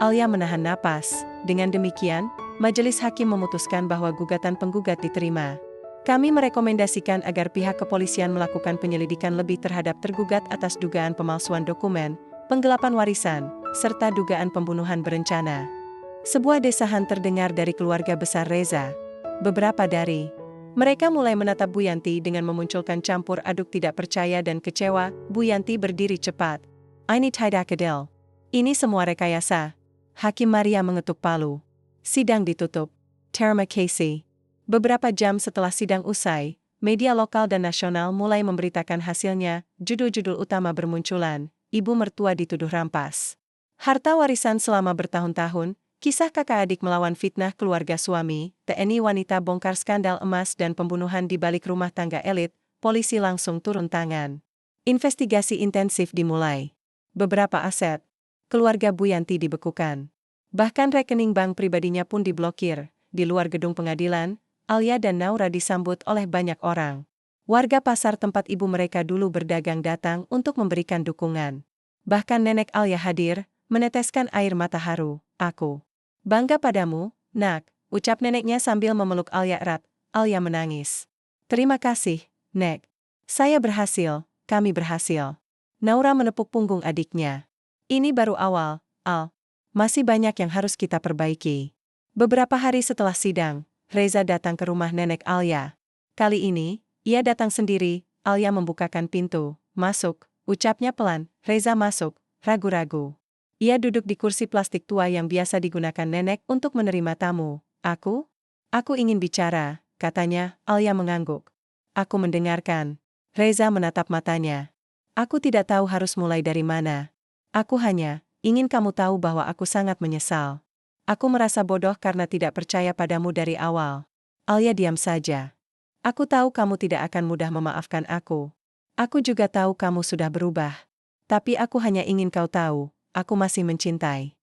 Alia menahan napas. Dengan demikian, majelis hakim memutuskan bahwa gugatan penggugat diterima. Kami merekomendasikan agar pihak kepolisian melakukan penyelidikan lebih terhadap tergugat atas dugaan pemalsuan dokumen, penggelapan warisan, serta dugaan pembunuhan berencana. Sebuah desahan terdengar dari keluarga besar Reza. Beberapa dari mereka mulai menatap Bu Yanti dengan memunculkan campur aduk tidak percaya dan kecewa. Bu Yanti berdiri cepat. Ini tidak adil. Ini semua rekayasa. Hakim Maria mengetuk palu. Sidang ditutup. Terima kasih. Beberapa jam setelah sidang usai, media lokal dan nasional mulai memberitakan hasilnya. Judul-judul utama bermunculan. Ibu mertua dituduh rampas harta warisan selama bertahun-tahun. Kisah kakak adik melawan fitnah keluarga suami, TNI wanita bongkar skandal emas dan pembunuhan di balik rumah tangga elit, polisi langsung turun tangan. Investigasi intensif dimulai. Beberapa aset keluarga Bu Yanti dibekukan. Bahkan rekening bank pribadinya pun diblokir. Di luar gedung pengadilan, Alia dan Naura disambut oleh banyak orang. Warga pasar tempat ibu mereka dulu berdagang datang untuk memberikan dukungan. Bahkan nenek Alia hadir, meneteskan air mata haru. Aku bangga padamu, nak, ucap neneknya sambil memeluk Alia erat. Alia menangis. Terima kasih, Nek. Saya berhasil, kami berhasil. Naura menepuk punggung adiknya. Ini baru awal, Al. Masih banyak yang harus kita perbaiki. Beberapa hari setelah sidang, Reza datang ke rumah nenek Alia. Kali ini, ia datang sendiri. Alia membukakan pintu. Masuk, ucapnya pelan. Reza masuk, ragu-ragu. Ia duduk di kursi plastik tua yang biasa digunakan nenek untuk menerima tamu. Aku ingin bicara, katanya. Alia mengangguk. Aku mendengarkan. Reza menatap matanya. Aku tidak tahu harus mulai dari mana. Aku hanya Ingin kamu tahu bahwa aku sangat menyesal. Aku merasa bodoh karena tidak percaya padamu dari awal. Alia diam saja. Aku tahu kamu tidak akan mudah memaafkan aku. Aku juga tahu kamu sudah berubah. Tapi aku hanya ingin kau tahu, aku masih mencintai.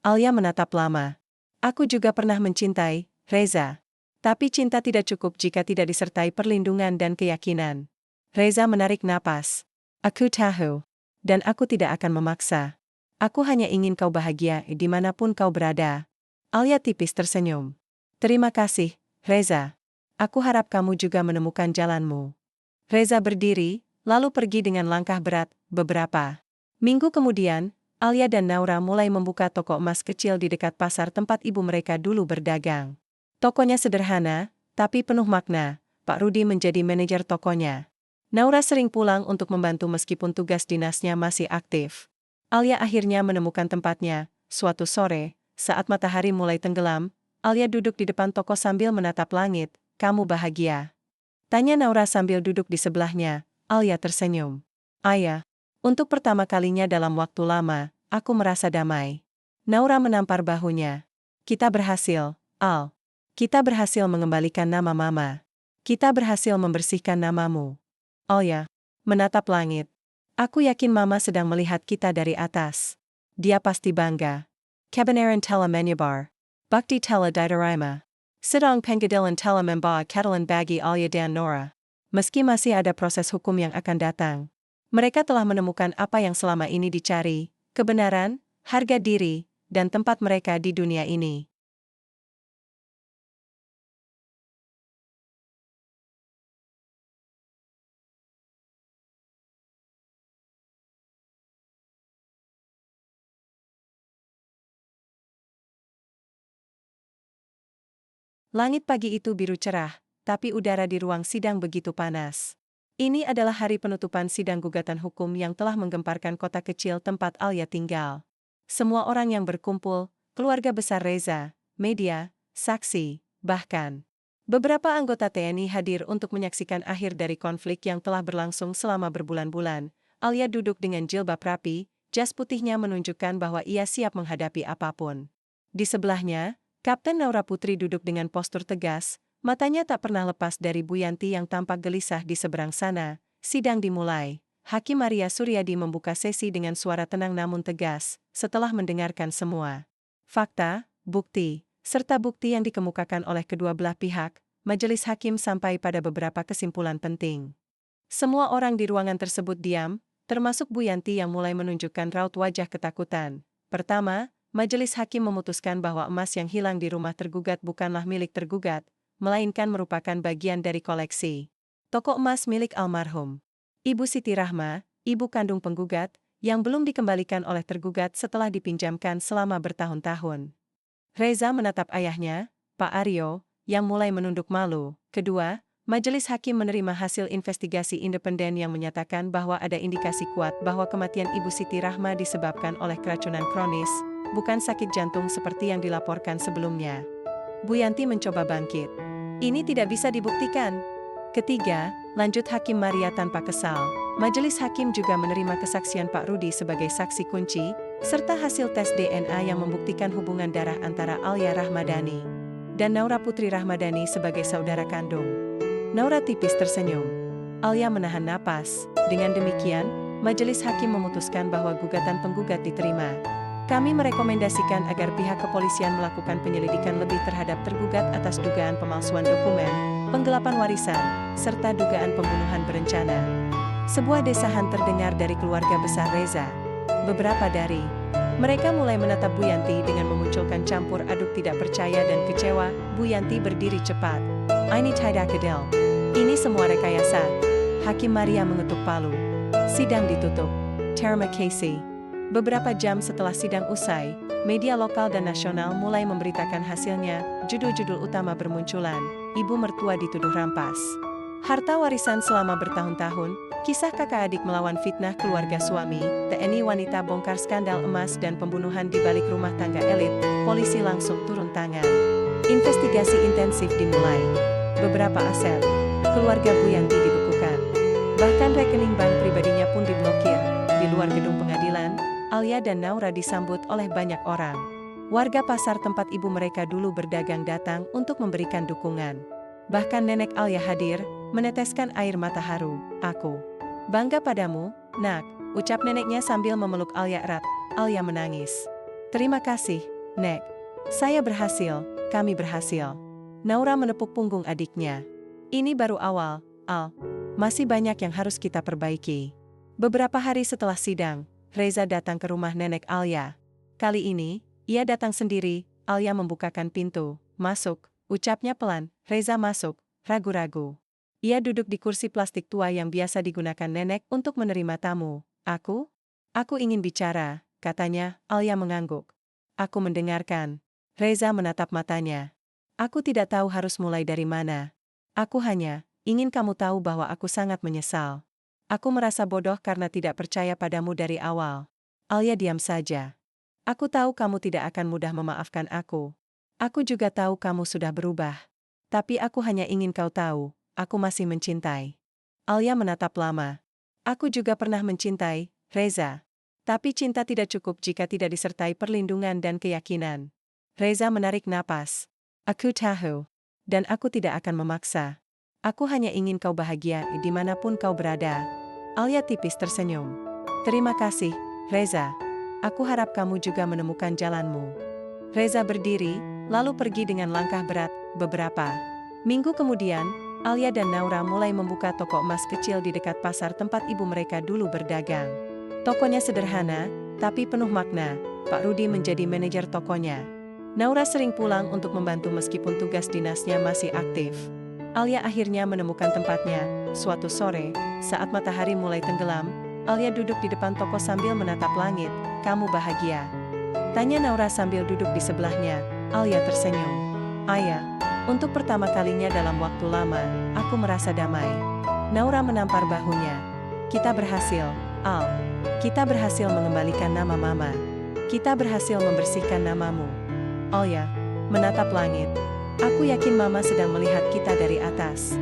Alia menatap lama. Aku juga pernah mencintai, Reza. Tapi cinta tidak cukup jika tidak disertai perlindungan dan keyakinan. Reza menarik napas. Aku tahu. Dan aku tidak akan memaksa. Aku hanya ingin kau bahagia dimanapun kau berada. Alia tipis tersenyum. Terima kasih, Reza. Aku harap kamu juga menemukan jalanmu. Reza berdiri, lalu pergi dengan langkah berat, beberapa minggu kemudian, Alia dan Naura mulai membuka toko emas kecil di dekat pasar tempat ibu mereka dulu berdagang. Tokonya sederhana, tapi penuh makna. Pak Rudi menjadi manajer tokonya. Naura sering pulang untuk membantu meskipun tugas dinasnya masih aktif. Alia akhirnya menemukan tempatnya. Suatu sore, saat matahari mulai tenggelam, Alia duduk di depan toko sambil menatap langit. Kamu bahagia? Tanya Naura sambil duduk di sebelahnya. Alia tersenyum. Ayah. Untuk pertama kalinya dalam waktu lama, aku merasa damai. Naura menampar bahunya. Kita berhasil, Al. Kita berhasil mengembalikan nama Mama. Kita berhasil membersihkan namamu. Alia menatap langit. Aku yakin Mama sedang melihat kita dari atas. Dia pasti bangga. Kebenaran telah menyebar. Bukti telah diterima. Sedang pengadilan telah membawa keadilan bagi Alia dan Nora. Meski masih ada proses hukum yang akan datang. Mereka telah menemukan apa yang selama ini dicari, kebenaran, harga diri, dan tempat mereka di dunia ini. Langit pagi itu biru cerah, tapi udara di ruang sidang begitu panas. Ini adalah hari penutupan sidang gugatan hukum yang telah menggemparkan kota kecil tempat Alia tinggal. Semua orang yang berkumpul, keluarga besar Reza, media, saksi, bahkan beberapa anggota TNI hadir untuk menyaksikan akhir dari konflik yang telah berlangsung selama berbulan-bulan. Alia duduk dengan jilbab rapi, jas putihnya menunjukkan bahwa ia siap menghadapi apapun. Di sebelahnya, Kapten Naura Putri duduk dengan postur tegas, matanya tak pernah lepas dari Bu Yanti yang tampak gelisah di seberang sana. Sidang dimulai. Hakim Maria Suryadi membuka sesi dengan suara tenang namun tegas, setelah mendengarkan semua fakta, bukti, serta bukti yang dikemukakan oleh kedua belah pihak, majelis hakim sampai pada beberapa kesimpulan penting. Semua orang di ruangan tersebut diam, termasuk Bu Yanti yang mulai menunjukkan raut wajah ketakutan. Pertama, majelis hakim memutuskan bahwa emas yang hilang di rumah tergugat bukanlah milik tergugat, melainkan merupakan bagian dari koleksi toko emas milik almarhum Ibu Siti Rahma, ibu kandung penggugat, yang belum dikembalikan oleh tergugat setelah dipinjamkan selama bertahun-tahun. Reza menatap ayahnya, Pak Aryo, yang mulai menunduk malu. Kedua, majelis hakim menerima hasil investigasi independen yang menyatakan bahwa ada indikasi kuat bahwa kematian Ibu Siti Rahma disebabkan oleh keracunan kronis, bukan sakit jantung seperti yang dilaporkan sebelumnya. Bu Yanti mencoba bangkit. Ini tidak bisa dibuktikan. Ketiga, lanjut Hakim Maria tanpa kesal. Majelis hakim juga menerima kesaksian Pak Rudi sebagai saksi kunci, serta hasil tes DNA yang membuktikan hubungan darah antara Alia Rahmadani dan Naura Putri Rahmadani sebagai saudara kandung. Naura tipis tersenyum. Alia menahan napas. Dengan demikian, majelis hakim memutuskan bahwa gugatan penggugat diterima. Kami merekomendasikan agar pihak kepolisian melakukan penyelidikan lebih terhadap tergugat atas dugaan pemalsuan dokumen, penggelapan warisan, serta dugaan pembunuhan berencana. Sebuah desahan terdengar dari keluarga besar Reza. Beberapa dari mereka mulai menatap Bu Yanti dengan memunculkan campur aduk tidak percaya dan kecewa. Bu Yanti berdiri cepat. Ini tidak adil. Ini semua rekayasa. Hakim Maria mengetuk palu. Sidang ditutup. Terima kasih. Beberapa jam setelah sidang usai, media lokal dan nasional mulai memberitakan hasilnya. Judul-judul utama bermunculan. Ibu mertua dituduh rampas harta warisan selama bertahun-tahun, kisah kakak adik melawan fitnah keluarga suami, TNI wanita bongkar skandal emas dan pembunuhan di balik rumah tangga elit, polisi langsung turun tangan. Investigasi intensif dimulai. Beberapa aset keluarga Bu Yanti dibekukan. Bahkan rekening bank pribadinya pun diblokir. Di luar gedung pengadilan, Alia dan Naura disambut oleh banyak orang. Warga pasar tempat ibu mereka dulu berdagang datang untuk memberikan dukungan. Bahkan nenek Alia hadir, meneteskan air mata haru. Aku bangga padamu, nak, ucap neneknya sambil memeluk Alia erat. Alia menangis. Terima kasih, nek. Saya berhasil, kami berhasil. Naura menepuk punggung adiknya. Ini baru awal, Al. Masih banyak yang harus kita perbaiki. Beberapa hari setelah sidang, Reza datang ke rumah nenek Alia. Kali ini, ia datang sendiri. Alia membukakan pintu. Masuk, ucapnya pelan. Reza masuk, ragu-ragu. Ia duduk di kursi plastik tua yang biasa digunakan nenek untuk menerima tamu. Aku ingin bicara, katanya. Alia mengangguk. Aku mendengarkan. Reza menatap matanya. Aku tidak tahu harus mulai dari mana. Aku hanya ingin kamu tahu bahwa aku sangat menyesal. Aku merasa bodoh karena tidak percaya padamu dari awal. Alia diam saja. Aku tahu kamu tidak akan mudah memaafkan aku. Aku juga tahu kamu sudah berubah. Tapi aku hanya ingin kau tahu, aku masih mencintai. Alia menatap lama. Aku juga pernah mencintai, Reza. Tapi cinta tidak cukup jika tidak disertai perlindungan dan keyakinan. Reza menarik napas. Aku tahu. Dan aku tidak akan memaksa. Aku hanya ingin kau bahagia dimanapun kau berada. Alia tipis tersenyum. Terima kasih, Reza. Aku harap kamu juga menemukan jalanmu. Reza berdiri, lalu pergi dengan langkah berat. Beberapa minggu kemudian, Alia dan Naura mulai membuka toko emas kecil di dekat pasar tempat ibu mereka dulu berdagang. Tokonya sederhana, tapi penuh makna. Pak Rudi menjadi manajer tokonya. Naura sering pulang untuk membantu meskipun tugas dinasnya masih aktif. Alia akhirnya menemukan tempatnya. Suatu sore, saat matahari mulai tenggelam, Alia duduk di depan toko sambil menatap langit. Kamu bahagia? Tanya Naura sambil duduk di sebelahnya. Alia tersenyum. Ayah, untuk pertama kalinya dalam waktu lama, aku merasa damai. Naura menampar bahunya. Kita berhasil, Al. Kita berhasil mengembalikan nama Mama. Kita berhasil membersihkan namamu. Alia menatap langit. Aku yakin Mama sedang melihat kita dari atas.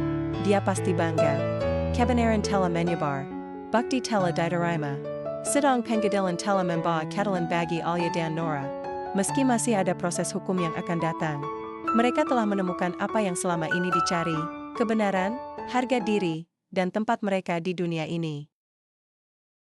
Dia pasti bangga. Kebenaran telah menyebar. Bukti telah diterima. Sidang pengadilan telah membawa keadilan bagi Alia dan Nora. Meski masih ada proses hukum yang akan datang, mereka telah menemukan apa yang selama ini dicari, kebenaran, harga diri, dan tempat mereka di dunia ini.